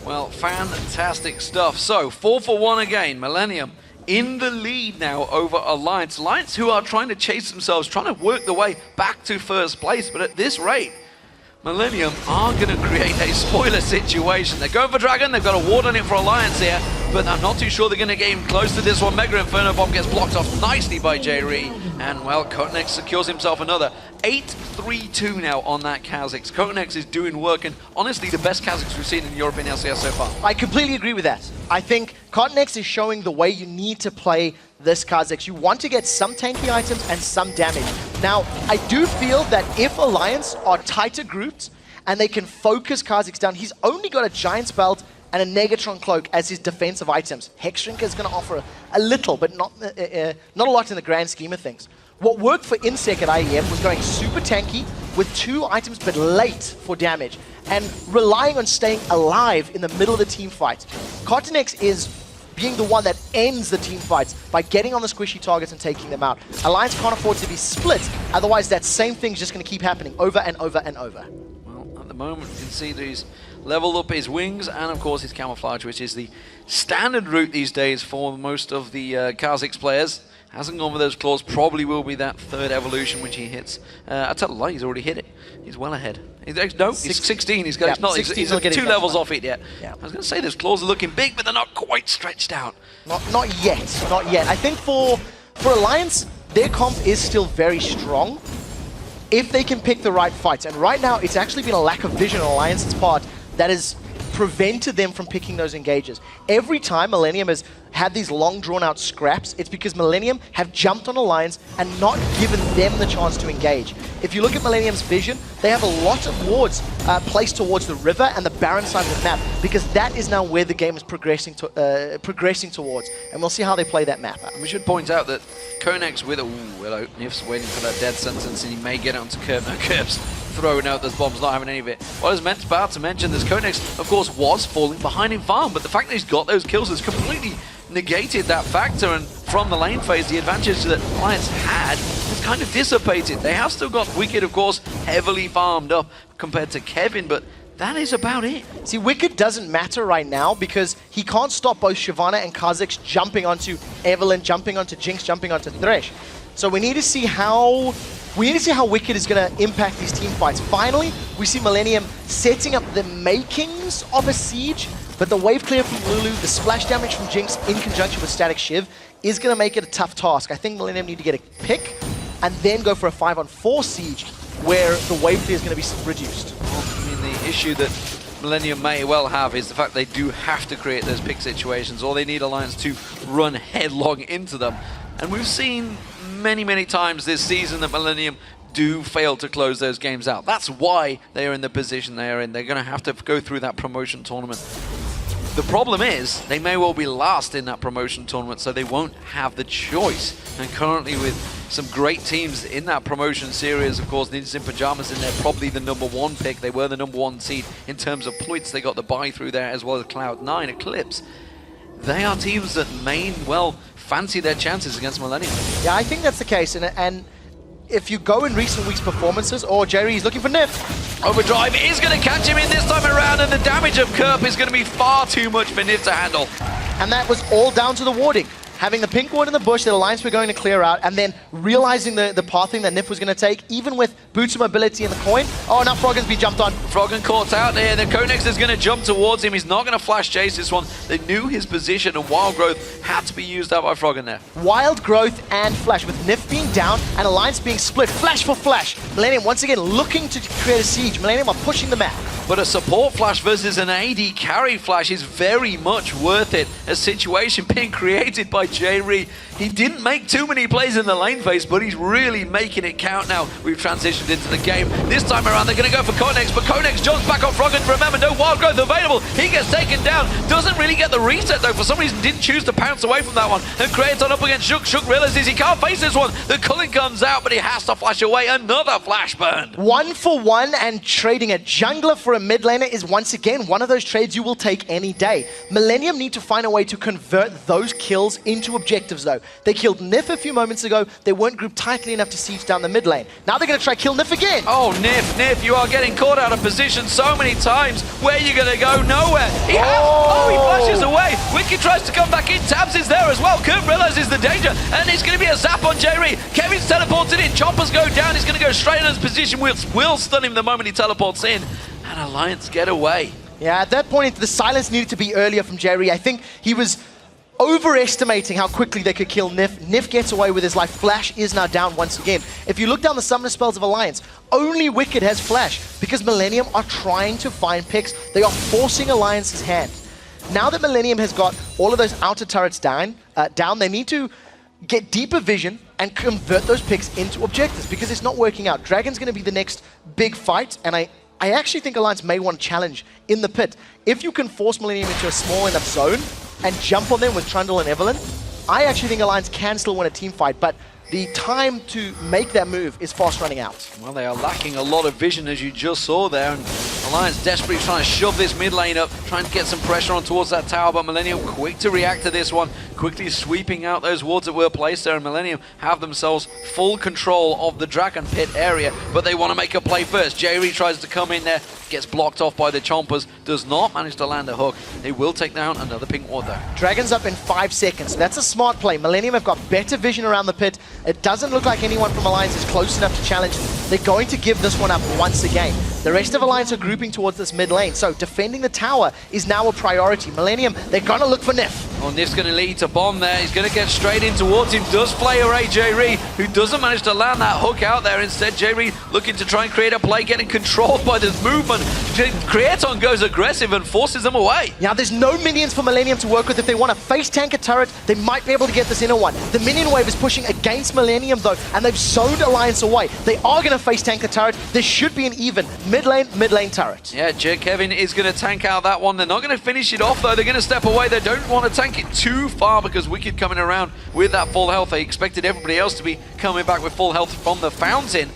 Well, fantastic stuff. So, 4 for 1 again. Millenium in the lead now over Alliance. Alliance who are trying to chase themselves, trying to work their way back to first place. But at this rate, Millenium are going to create a spoiler situation. They're going for Dragon. They've got a ward on it for Alliance here. But I'm not too sure they're going to get him close to this one. Mega Inferno Bomb gets blocked off nicely by Jree. And, well, Kottenx secures himself another. 8-3-2 now on that KhaZix. Kottenx is doing work, and honestly, the best KhaZix we've seen in Europe in LCS so far. I completely agree with that. I think Kottenx is showing the way you need to play this KhaZix. You want to get some tanky items and some damage. Now, I do feel that if Alliance are tighter grouped and they can focus KhaZix down, he's only got a Giant's Belt and a Negatron Cloak as his defensive items. Hexdrinker is going to offer a little, but not a lot in the grand scheme of things. What worked for Insec at IEM was going super tanky with 2 items but late for damage and relying on staying alive in the middle of the team fight. Kottenx is being the one that ends the team fights by getting on the squishy targets and taking them out. Alliance can't afford to be split, otherwise that same thing's just going to keep happening over and over and over. Well, at the moment you can see that he's leveled up his wings and of course his camouflage, which is the standard route these days for most of the KhaZix players. Hasn't gone with those claws, probably will be that 3rd evolution which he hits. I tell a lie, he's already hit it. He's well ahead. He's 16. He's 2 levels off it yet. Yeah. I was going to say those claws are looking big, but they're not quite stretched out. Not yet. I think for Alliance, their comp is still very strong if they can pick the right fights. And right now, it's actually been a lack of vision on Alliance's part that has prevented them from picking those engages. Every time Millenium has had these long drawn-out scraps, it's because Millenium have jumped on Alliance and not given them the chance to engage. If you look at Millenium's vision, they have a lot of wards placed towards the river and the barren side of the map, because that is now where the game is progressing towards. And we'll see how they play that map. We should point out that Kottenx with hello, Nyph's waiting for that death sentence and he may get onto Kerp. No, Kerp's throwing out those bombs, not having any of it. What I was about to mention, this Kottenx, of course, was falling behind in farm, but the fact that he's got those kills has completely negated that factor, and from the lane phase, the advantage that Alliance had has kind of dissipated. They have still got Wickd, of course, heavily farmed up compared to Kevin, but that is about it. See, Wickd doesn't matter right now because he can't stop both Shyvana and KhaZix jumping onto Evelynn, jumping onto Jinx, jumping onto Thresh. So we need to see how Wickd is going to impact these team fights. Finally, we see Millenium setting up the makings of a siege, but the wave clear from Lulu, the splash damage from Jinx in conjunction with Static Shiv is going to make it a tough task. I think Millenium need to get a pick and then go for a 5-on-4 siege where the wave clear is going to be reduced. Well, I mean, the issue that Millenium may well have is the fact they do have to create those pick situations, or they need Alliance to run headlong into them. And we've seen many times this season that Millenium do fail to close those games out. That's why they are in the position they are in. They're going to have to go through that promotion tournament. The problem is, they may well be last in that promotion tournament, so they won't have the choice. And currently with some great teams in that promotion series, of course, Ninjas in Pajamas in there, probably the #1 pick. They were the #1 seed in terms of points. They got the buy through there, as well as Cloud9, Eclipse. They are teams that may well fancy their chances against Millenium. Yeah, I think that's the case, and if you go in recent weeks' performances, Jree is looking for Nyph. Overdrive is going to catch him in this time around, and the damage of Kerp is going to be far too much for Nyph to handle. And that was all down to the warding. Having the pink ward in the bush that Alliance were going to clear out, and then realizing the pathing that Nyph was going to take, even with boots of mobility in the coin. Oh, now Froggen's been jumped on. Froggen caught out there. The Kottenx is going to jump towards him. He's not going to flash chase this one. They knew his position, and Wild Growth had to be used out by Froggen there. Wild Growth and Flash, with Nyph being down and Alliance being split. Flash for Flash. Millenium once again looking to create a siege. Millenium are pushing the map. But a support Flash versus an AD carry Flash is very much worth it. A situation being created by Jree. He didn't make too many plays in the lane phase, but he's really making it count now. We've transitioned into the game. This time around, they're going to go for Kottenx, but Kottenx jumps back on Froggen. Remember, no Wild Growth available. He gets taken down. Doesn't really get the reset, though. For some reason, didn't choose to pounce away from that one. And Creaton up against Shook. Shook realizes he can't face this one. The culling comes out, but he has to flash away. Another flash burn. 1 for 1, and trading a jungler for a mid laner is once again one of those trades you will take any day. Millenium need to find a way to convert those kills into objectives, though. They killed Nyph a few moments ago. They weren't grouped tightly enough to siege down the mid lane. Now they're going to try kill Nyph again. Oh, Nyph, you are getting caught out of position so many times. Where are you going to go? Nowhere. He flashes away. Wickd tries to come back in. Tabzz is there as well. Kerp realizes the danger, and it's going to be a zap on Jree. Kevin's teleported in. Choppers go down. He's going to go straight in his position. Will stun him the moment he teleports in. And Alliance get away. Yeah, at that point, the silence needed to be earlier from Jree. I think he was overestimating how quickly they could kill Nyph. Nyph gets away with his life. Flash is now down once again. If you look down the summoner spells of Alliance, only Wickd has Flash because Millenium are trying to find picks. They are forcing Alliance's hand. Now that Millenium has got all of those outer turrets down, they need to get deeper vision and convert those picks into objectives, because it's not working out. Dragon's going to be the next big fight, and I actually think Alliance may want to challenge in the pit. If you can force Millenium into a small enough zone and jump on them with Trundle and Evelynn, I actually think Alliance can still win a team fight, but the time to make that move is fast running out. Well, they are lacking a lot of vision, as you just saw there, and Alliance desperately trying to shove this mid lane up, trying to get some pressure on towards that tower, but Millenium quick to react to this one, quickly sweeping out those wards that were placed there, and Millenium have themselves full control of the Dragon Pit area, but they want to make a play first. Jree tries to come in there, gets blocked off by the Chompers, does not manage to land a hook. They will take down another pink ward though. Dragon's up in 5 seconds. That's a smart play. Millenium have got better vision around the pit. It doesn't look like anyone from Alliance is close enough to challenge. They're going to give this one up once again. The rest of Alliance are grouping towards this mid lane, so defending the tower is now a priority. Millenium, they're going to look for Nyph. Well, Nyph's going to lead to bomb there. He's going to get straight in towards him. Does play away Jree, who doesn't manage to land that hook out there. Instead, Jree looking to try and create a play, getting controlled by this movement. Creaton goes aggressive and forces them away. Now, there's no minions for Millenium to work with. If they want to face tank a turret, they might be able to get this inner one. The minion wave is pushing against Millenium, though, and they've zoned Alliance away. They are going to face tank the turret. There should be an even mid lane turret. Yeah, Kevin is going to tank out that one. They're not going to finish it off, though. They're going to step away. They don't want to tank it too far because Wickd coming around with that full health. They expected everybody else to be coming back with full health from the fountain.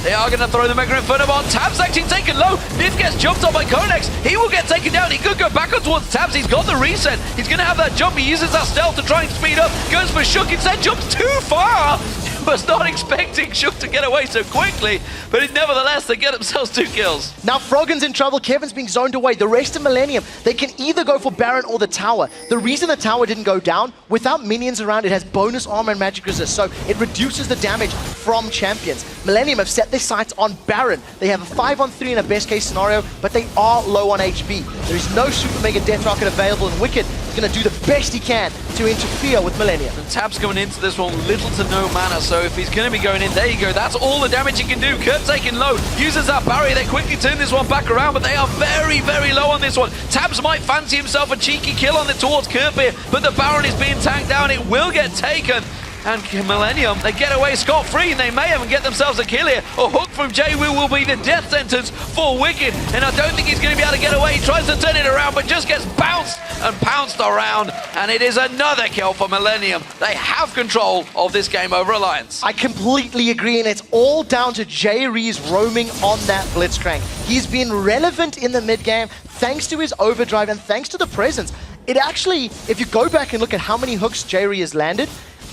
They are going to throw the Mega Inferno on. Tabzz actually taken low. Nyph gets jumped on by Kottenx. He will get taken down. He could go back on towards Tabzz. He's got the reset. He's going to have that jump. He uses that stealth to try and speed up. Goes for Shook. Instead jumps too far. Was not expecting Shook to get away so quickly, but nevertheless, they get themselves 2 kills. Now Froggen's in trouble. Kevin's being zoned away. The rest of Millenium, they can either go for Baron or the tower. The reason the tower didn't go down, without minions around, it has bonus armor and magic resist, so it reduces the damage from champions. Millenium have set their sights on Baron. They have a 5-on-3 in a best case scenario, but they are low on HP. There is no Super Mega Death Rocket available, and Wickd is going to do the best he can to interfere with Millenium. And Tabzz coming into this one little to no mana, so if he's going to be going in, there you go, that's all the damage he can do. Kerp taking low, uses that barrier, they quickly turn this one back around, but they are very, very low on this one. Tabzz might fancy himself a cheeky kill on it towards Kerp here, but the Baron is being tanked down, it will get taken. And Millenium, they get away scot-free, and they may even get themselves a kill here. A hook from Jree will be the death sentence for Wickd, and I don't think he's going to be able to get away. He tries to turn it around, but just gets bounced and pounced around, and it is another kill for Millenium. They have control of this game over Alliance. I completely agree, and it's all down to Jree's roaming on that Blitzcrank. He's been relevant in the mid-game thanks to his overdrive and thanks to the presence. It actually, if you go back and look at how many hooks Jree has landed,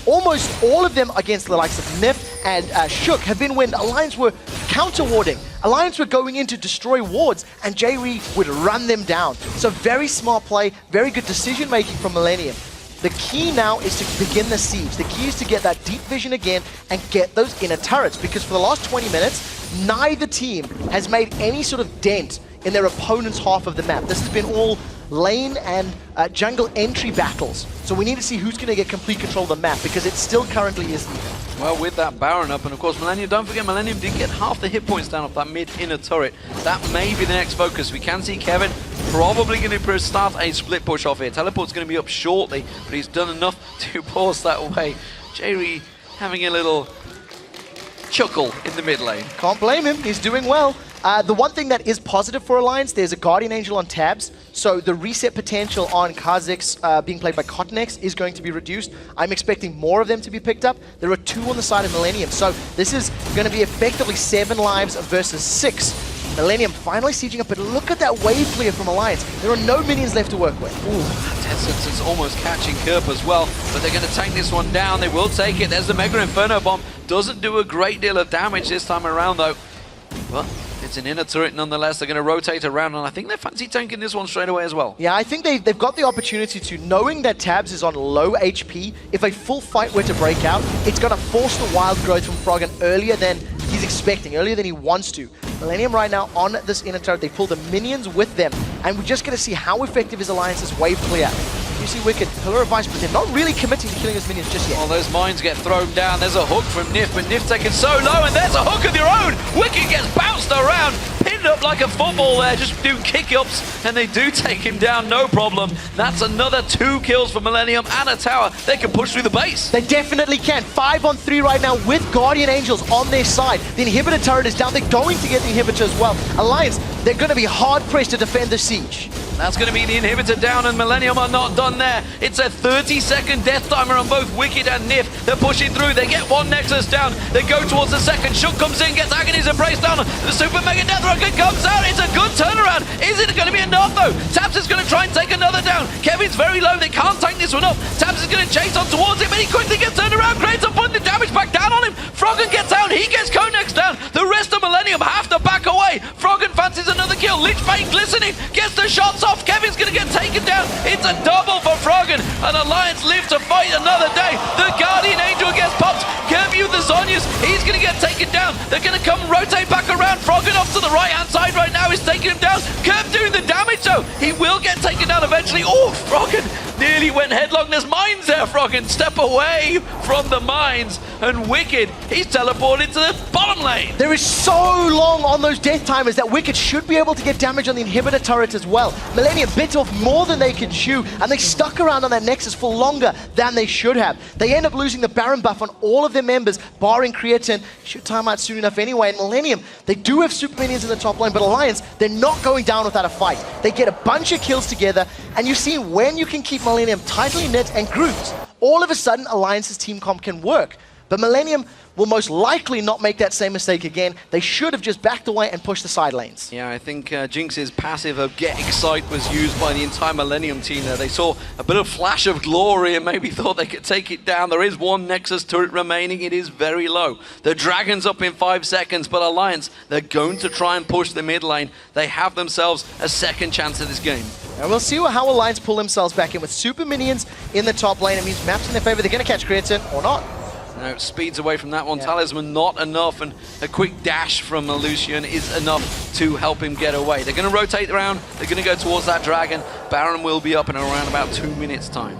almost all of them against the likes of Nyph and Shook have been when Alliance were counter-warding. Alliance were going in to destroy wards, and Jree would run them down. So very smart play, very good decision-making from Millenium. The key now is to begin the siege. The key is to get that deep vision again and get those inner turrets, because for the last 20 minutes, neither team has made any sort of dent in their opponent's half of the map. This has been all lane and jungle entry battles. So we need to see who's going to get complete control of the map, because it still currently is even. Well, with that Baron up, and of course Millenium, don't forget Millenium did get half the hit points down off that mid-inner turret. That may be the next focus. We can see Kevin probably going to start a split push off here. Teleport's going to be up shortly, but he's done enough to pause that away. Jree having a little chuckle in the mid lane. Can't blame him, he's doing well. The one thing that is positive for Alliance, there's a Guardian Angel on Tabzz, so the reset potential on KhaZix being played by Kottenx is going to be reduced. I'm expecting more of them to be picked up. There are 2 on the side of Millenium, so this is going to be effectively 7 lives versus 6. Millenium finally sieging up, but look at that wave clear from Alliance. There are no minions left to work with. Ooh, Tessence is almost catching Kerp as well, but they're going to tank this one down. They will take it. There's the Mega Inferno Bomb. Doesn't do a great deal of damage this time around, though. Well, it's an inner turret nonetheless. They're going to rotate around, and I think they fancy tanking this one straight away as well. Yeah, I think they've got the opportunity to, knowing that Tabzz is on low HP, if a full fight were to break out, it's going to force the wild growth from Froggen earlier than he's expecting, earlier than he wants to. Millenium right now on this inner turret, they pull the minions with them, and we're just going to see how effective is Alliance's wave clear. You see Wickd, Pillar of Ice, but they're not really committing to killing his minions just yet. Well, those mines get thrown down. There's a hook from Nyph, but Nyph taken so low, and there's a hook of their own. Wickd gets bounced around, pinned it up like a football there, just do kick-ups, and they do take him down, no problem. That's another 2 kills for Millenium and a tower. They can push through the base. They definitely can. 5 on 3 right now with Guardian Angels on their side. The inhibitor turret is down. They're going to get the inhibitor as well. Alliance, they're going to be hard-pressed to defend the siege. That's going to be the inhibitor down, and Millenium are not done there. It's a 30-second death timer on both Wickd and Nyph. They're pushing through. They get one Nexus down. They go towards the second. Shook comes in, gets Agony's Embrace down. The Super Mega Death Rocket comes out. It's a good turnaround. Is it going to be enough, though? Tabzz is going to try and take another down. Kevin's very low. They can't tank this one up. Tabzz is going to chase on towards him, and he quickly gets turned around. Creaton putting the damage back down on him. Froggen gets out. He gets Kottenx down. The rest of Millenium have to back away. Froggen fancies another kill. Lich Bane glistening. Gets the shots off. Kevin's going to get taken down. It's a double for Froggen, and Alliance live to fight another day. The Guardian Angel gets popped. Kerp the Zonyas, he's going to get taken down. They're going to come rotate back around. Froggen off to the right-hand side right now is taking him down. Kerp doing the damage though. He will get taken down eventually. Oh, Froggen nearly went headlong. There's mines there, Froggen. Step away from the mines. And Wickd, he's teleported to the bottom lane. There is so long on those death timers that Wickd should be able to get damage on the inhibitor turret as well. Millenium bit off more than they can chew, and they stuck around on that Nexus for longer than they should have. They end up losing the Baron buff on all of their members, barring Creaton. Should time out soon enough anyway. And Millenium, they do have super minions in the top lane, but Alliance, they're not going down without a fight. They get a bunch of kills together, and you see when you can keep Millenium tightly knit and grouped, all of a sudden Alliance's team comp can work. But Millenium will most likely not make that same mistake again. They should have just backed away and pushed the side lanes. Yeah, I think Jinx's passive of Get Excite was used by the entire Millenium team there. They saw a bit of flash of glory and maybe thought they could take it down. There is one Nexus turret remaining. It is very low. The Dragon's up in 5 seconds, but Alliance, they're going to try and push the mid lane. They have themselves a second chance at this game. And we'll see how Alliance pull themselves back in with super minions in the top lane. It means maps in their favor. They're going to catch Creaton or not. Now, speeds away from that one. Yeah. Talisman not enough, and a quick dash from Lucian is enough to help him get away. They're going to rotate around. They're going to go towards that Dragon. Baron will be up in around about 2 minutes' time.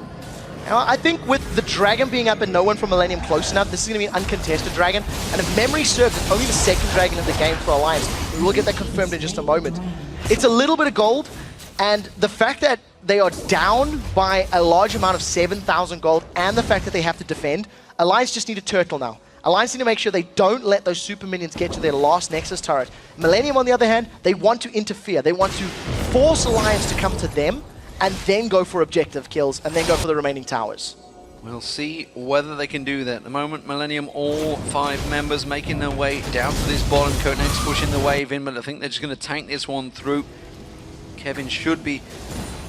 Now, I think with the Dragon being up and no one from Millenium close enough, this is going to be an uncontested Dragon. And if memory serves, it's only the second Dragon of the game for Alliance. We will get that confirmed in just a moment. It's a little bit of gold, and the fact that they are down by a large amount of 7,000 gold, and the fact that they have to defend, Alliance just need a turtle now. Alliance need to make sure they don't let those super minions get to their last Nexus turret. Millenium, on the other hand, they want to interfere. They want to force Alliance to come to them and then go for objective kills and then go for the remaining towers. We'll see whether they can do that. At the moment, Millenium, all 5 members making their way down to this bottom. Kottenx pushing the wave in, but I think they're just going to tank this one through. Kevin should be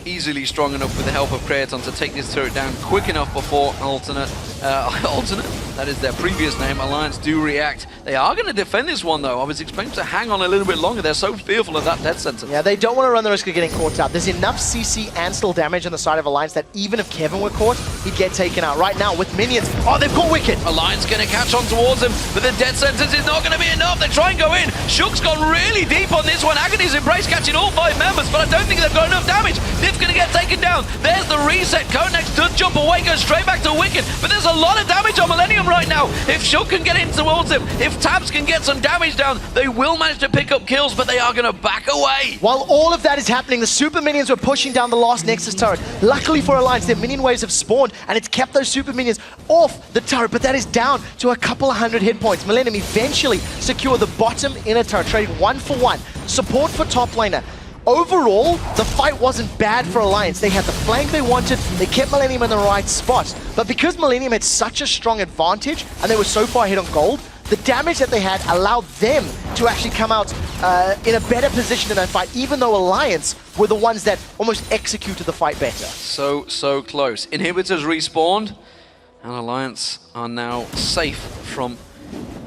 easily strong enough with the help of Creaton to take this turret down quick enough before Alternate, that is their previous name, Alliance do react. They are going to defend this one though. I was expecting to hang on a little bit longer. They're so fearful of that death sentence. Yeah, they don't want to run the risk of getting caught out. There's enough CC and still damage on the side of Alliance that even if Kevin were caught, he'd get taken out. Right now with minions, oh, they've caught Wickd. Alliance going to catch on towards him, but the death sentence is not going to be enough. They try and go in. Shook's gone really deep on this one. Agony's Embrace catching all 5 members, but I don't think they've got enough damage. Nyph going to get taken down. There's the reset. Kottenx does jump away, goes straight back to Wickd, but there's a lot of damage on Millenium right now. If Shook can get in towards him, if Tabzz can get some damage down, they will manage to pick up kills, but they are going to back away. While all of that is happening, the super minions were pushing down the last Nexus turret. Luckily for Alliance, their minion waves have spawned, and it's kept those super minions off the turret, but that is down to a couple of 100 hit points. Millenium eventually secure the bottom inner turret, trading 1 for 1. Support for top laner. Overall, the fight wasn't bad for Alliance. They had the flank they wanted, they kept Millenium in the right spot. But because Millenium had such a strong advantage, and they were so far ahead on gold, the damage that they had allowed them to actually come out in a better position in that fight, even though Alliance were the ones that almost executed the fight better. So close. Inhibitors respawned, and Alliance are now safe from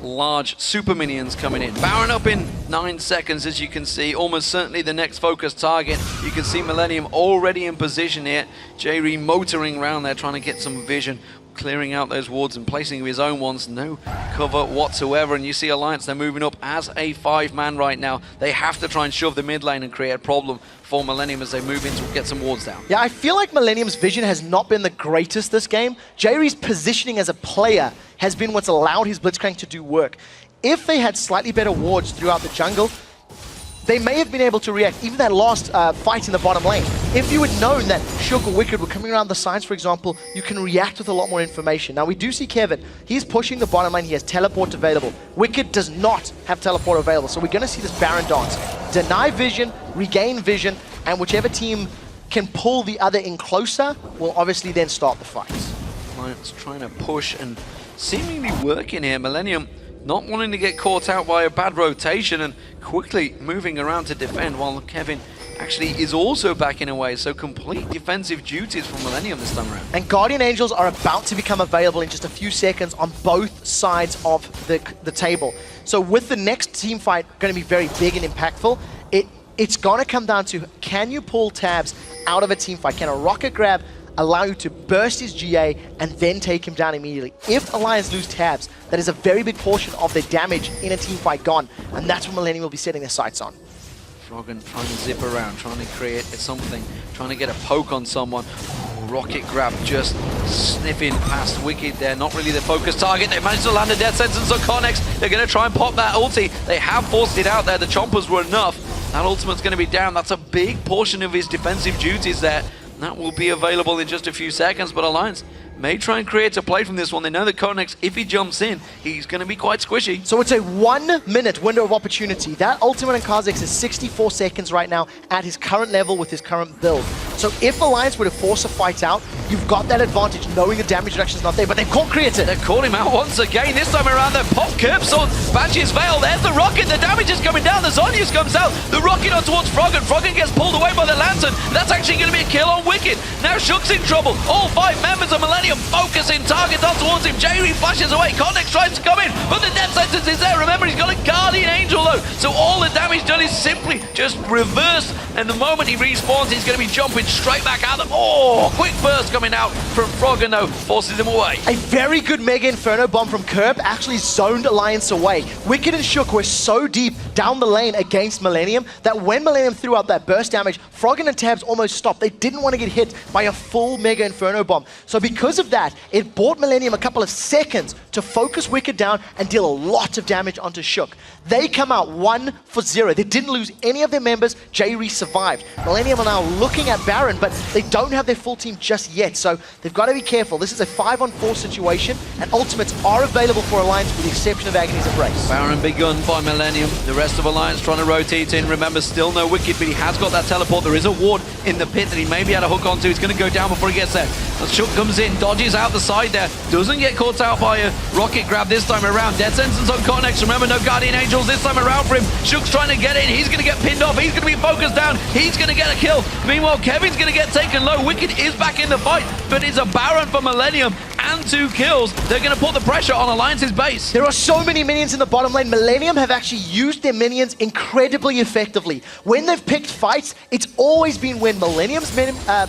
large super minions coming in. Baron up in 9 seconds, as you can see. Almost certainly the next focus target. You can see Millenium already in position here. Jree motoring around there, trying to get some vision, clearing out those wards and placing his own ones. No cover whatsoever. And you see Alliance, they're moving up as a 5-man right now. They have to try and shove the mid lane and create a problem for Millenium as they move in to get some wards down. Yeah, I feel like Millenium's vision has not been the greatest this game. Jree's positioning as a player has been what's allowed his Blitzcrank to do work. If they had slightly better wards throughout the jungle, they may have been able to react. Even that last fight in the bottom lane, if you had known that Shook or Wicked were coming around the sides, for example, you can react with a lot more information. Now, we do see Kevin. He's pushing the bottom lane. He has teleport available. Wicked does not have teleport available, so we're going to see this Baron dance. Deny vision, regain vision, and whichever team can pull the other in closer will obviously then start the fight. Alliance trying to push and seemingly working here. Millenium not wanting to get caught out by a bad rotation and quickly moving around to defend, while Kevin actually is also backing away. So complete defensive duties from Millenium this time around. And Guardian Angels are about to become available in just a few seconds on both sides of the table. So with the next team fight going to be very big and impactful, it's going to come down to, can you pull Tabzz out of a team fight? Can a rocket grab allow you to burst his GA and then take him down immediately? If Alliance lose Tabzz, that is a very big portion of their damage in a team fight gone, and that's what Millenium will be setting their sights on. Froggen trying to zip around, trying to create something, trying to get a poke on someone. Rocket grab just sniffing past Wicked there, not really the focus target. They managed to land a death sentence on Kottenx. They're going to try and pop that ulti. They have forced it out there. The chompers were enough. That ultimate's going to be down. That's a big portion of his defensive duties there. That will be available in just a few seconds, but Alliance may try and create a play from this one. They know that Kottenx, if he jumps in, he's going to be quite squishy. So it's a 1 minute window of opportunity. That ultimate in KhaZix is 64 seconds right now at his current level with his current build. So if Alliance were to force a fight out, you've got that advantage knowing the damage reduction is not there, but they've caught Creaton. They've caught him out once again. This time around, they've popped Kerp's on Banshee's Veil. There's the rocket. The damage is coming down. The Zonyas comes out. The rocket on towards Froggen. Froggen gets pulled away by the Lantern. That's actually going to be a kill on Wicked. Now Shook's in trouble. All 5 members of Millenium focusing targets on towards him. Jree flashes away. Kottenx tries to come in, but the death sentence is there. Remember, he's got a Guardian Angel though. So all the damage done is simply just reversed. And the moment he respawns, he's going to be jumping straight back out. Oh, quick burst coming out from Froggen though, forces him away. A very good Mega Inferno Bomb from Kerp actually zoned Alliance away. Wicked and Shook were so deep down the lane against Millenium that when Millenium threw out that burst damage, Froggen and Tabzz almost stopped. They didn't want to get hit by a full Mega Inferno Bomb. So because of that, it bought Millenium a couple of seconds to focus Wicked down and deal a lot of damage onto Shook. They come out 1 for 0. They didn't lose any of their members. Jree survived. Millenium are now looking at Baron, but they don't have their full team just yet, so they've got to be careful. This is a 5-on-4 situation, and ultimates are available for Alliance with the exception of Agony's Embrace. Baron begun by Millenium. The rest of Alliance trying to rotate in. Remember, still no Wicked, but he has got that teleport. There is a ward in the pit that he may be able to hook onto. He's going to go down before he gets there. As Shook comes in, dodges out the side there. Doesn't get caught out by a rocket grab this time around. Death sentence on Kottenx. Remember, no Guardian Angels this time around for him. Shook's trying to get in. He's going to get pinned off. He's going to be focused down. He's going to get a kill. Meanwhile, Kevin's going to get taken low. Wicked is back in the fight, but it's a Baron for Millenium and 2 kills. They're going to put the pressure on Alliance's base. There are so many minions in the bottom lane. Millenium have actually used their minions incredibly effectively. When they've picked fights, it's always been when Millenium's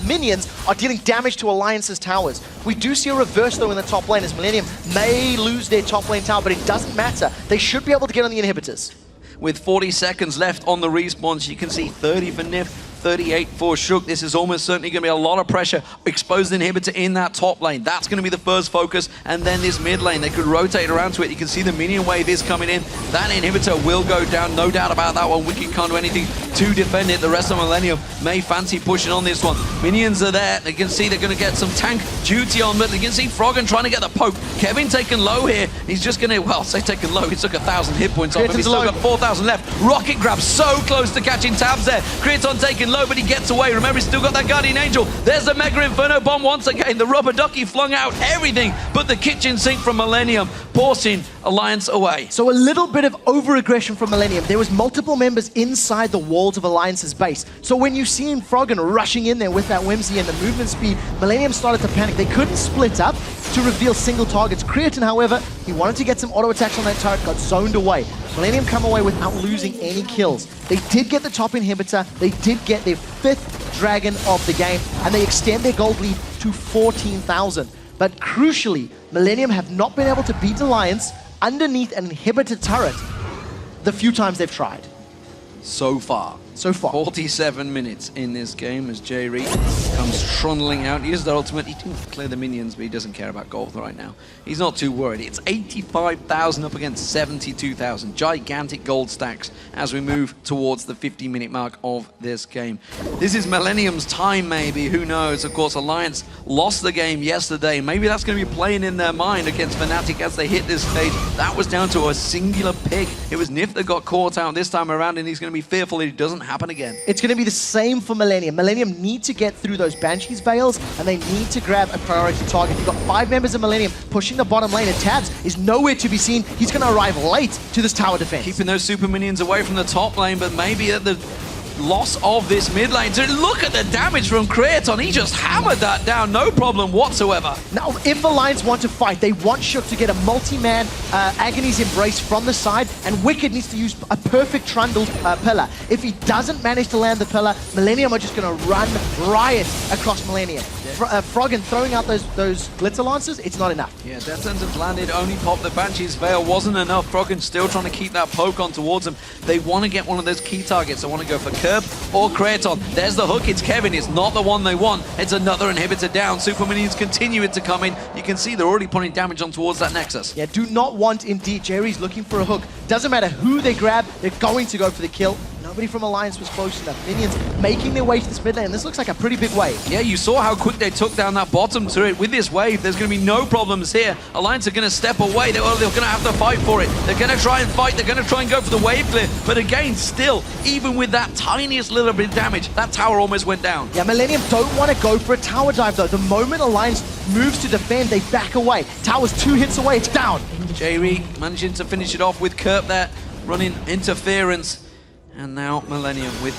minions are dealing damage to Alliance's towers. We do see a reverse though in the top lane as Millenium may lose their top lane tower, but it doesn't matter. They should be able to get on the inhibitors. With 40 seconds left on the respawns, you can see 30 for Nyph, 38 for Shook. This is almost certainly going to be a lot of pressure. Exposed inhibitor in that top lane. That's going to be the first focus. And then this mid lane, they could rotate around to it. You can see the minion wave is coming in. That inhibitor will go down, no doubt about that one. Wicked can't do anything to defend it. The rest of Millenium may fancy pushing on this one. Minions are there. They can see they're going to get some tank duty on, but you can see Froggen trying to get the poke. Kevin taken low here. He's just going to, well, say taken low. He took 1,000 hit points off him. He's still got 4,000 left. Rocket grab so close to catching Tabzz there. Creaton taken low, but he gets away. Remember, he's still got that Guardian Angel. There's the Mega Inferno Bomb once again. The rubber ducky flung out everything but the kitchen sink from Millenium, forcing Alliance away. So a little bit of over-aggression from Millenium. There was multiple members inside the walls of Alliance's base. So when you see Froggen rushing in there with that whimsy and the movement speed, Millenium started to panic. They couldn't split up to reveal single targets. Creaton, however, he wanted to get some auto attacks on that turret, got zoned away. Millenium come away without losing any kills. They did get the top inhibitor, they did get their 5th dragon of the game, and they extend their gold lead to 14,000. But crucially, Millenium have not been able to beat Alliance underneath an inhibitor turret the few times they've tried. So far. 47 minutes in this game as Jree comes comes trundling out. He uses their ultimate. He didn't clear the minions, but he doesn't care about gold right now. He's not too worried. It's 85,000 up against 72,000. Gigantic gold stacks as we move towards the 50-minute mark of this game. This is Millenium's time, maybe. Who knows? Of course, Alliance lost the game yesterday. Maybe that's going to be playing in their mind against Fnatic as they hit this stage. That was down to a singular pick. It was Nyph that got caught out this time around, and he's going to be fearful that it doesn't happen again. It's going to be the same for Millenium. Millenium need to get through those Banshees Veils, and they need to grab a priority target. You've got 5 members of Millenium pushing the bottom lane, and Tabzz is nowhere to be seen. He's going to arrive late to this tower defense. Keeping those super minions away from the top lane, but maybe at the loss of this mid lane. So look at the damage from Creaton. He just hammered that down, no problem whatsoever. Now, if Alliance want to fight, they want Shook to get a multi-man Agony's Embrace from the side, and Wickd needs to use a perfect Trundle pillar. If he doesn't manage to land the pillar, Millenium are just going to run riot across Millenium. Froggen throwing out those Glitter Lancers, it's not enough. Yeah, Death Sentence landed, only popped the Banshee's Veil, wasn't enough. Froggen still trying to keep that poke on towards them. They want to get one of those key targets. They want to go for Kerp or Creaton. There's the hook, it's Kevin. It's not the one they want. It's another inhibitor down. Super minions continue to come in. You can see they're already putting damage on towards that Nexus. Yeah, do not want indeed. Jree's looking for a hook. Doesn't matter who they grab, they're going to go for the kill. Nobody from Alliance was close enough. Minions making their way to this mid lane. This looks like a pretty big wave. Yeah, you saw how quick they took down that bottom turret. With this wave, there's going to be no problems here. Alliance are going to step away. They're going to have to fight for it. They're going to try and fight. They're going to try and go for the wave clear. But again, still, even with that tiniest little bit of damage, that tower almost went down. Yeah, Millenium don't want to go for a tower dive, though. The moment Alliance moves to defend, they back away. Tower's 2 hits away. It's down. Jree managing to finish it off with Kerp there, running interference. And now Millenium with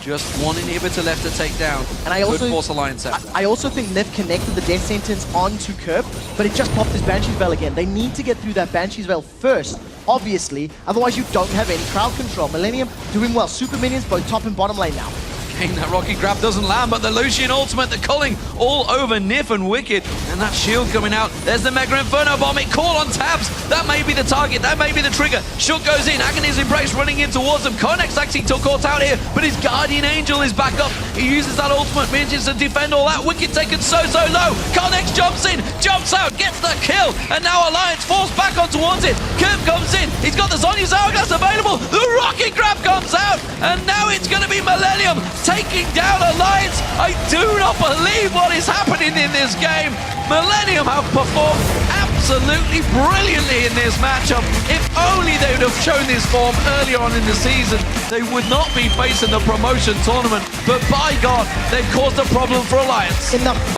just one inhibitor left to take down. And I also force Alliance out. I also think Nyph connected the Death Sentence onto Kerp, but it just popped his Banshee's Veil again. They need to get through that Banshee's Veil first, obviously, otherwise you don't have any crowd control. Millenium doing well. Super minions both top and bottom lane now. That rocket grab doesn't land, but the Lucian ultimate, the culling all over Nyph and Wickd. And that shield coming out. There's the Mega Inferno Bomb. It call on Tabzz. That may be the target. That may be the trigger. Shook goes in. Agony's Embrace running in towards him. Kottenx actually took caught out here, but his Guardian Angel is back up. He uses that ultimate, manages to defend all that. Wickd taken so low. Kottenx jumps in, jumps out, gets the kill. And now Alliance forced back on towards it. Kerp comes in. He's got the Zhonya's Hourglass available. The rocket grab comes out. And now it's going to be Millenium taking down Alliance. I do not believe what is happening in this game. Millenium have performed absolutely brilliantly in this matchup. If only they would have shown this form earlier on in the season, they would not be facing the promotion tournament. But by God, they've caused a problem for Alliance. In the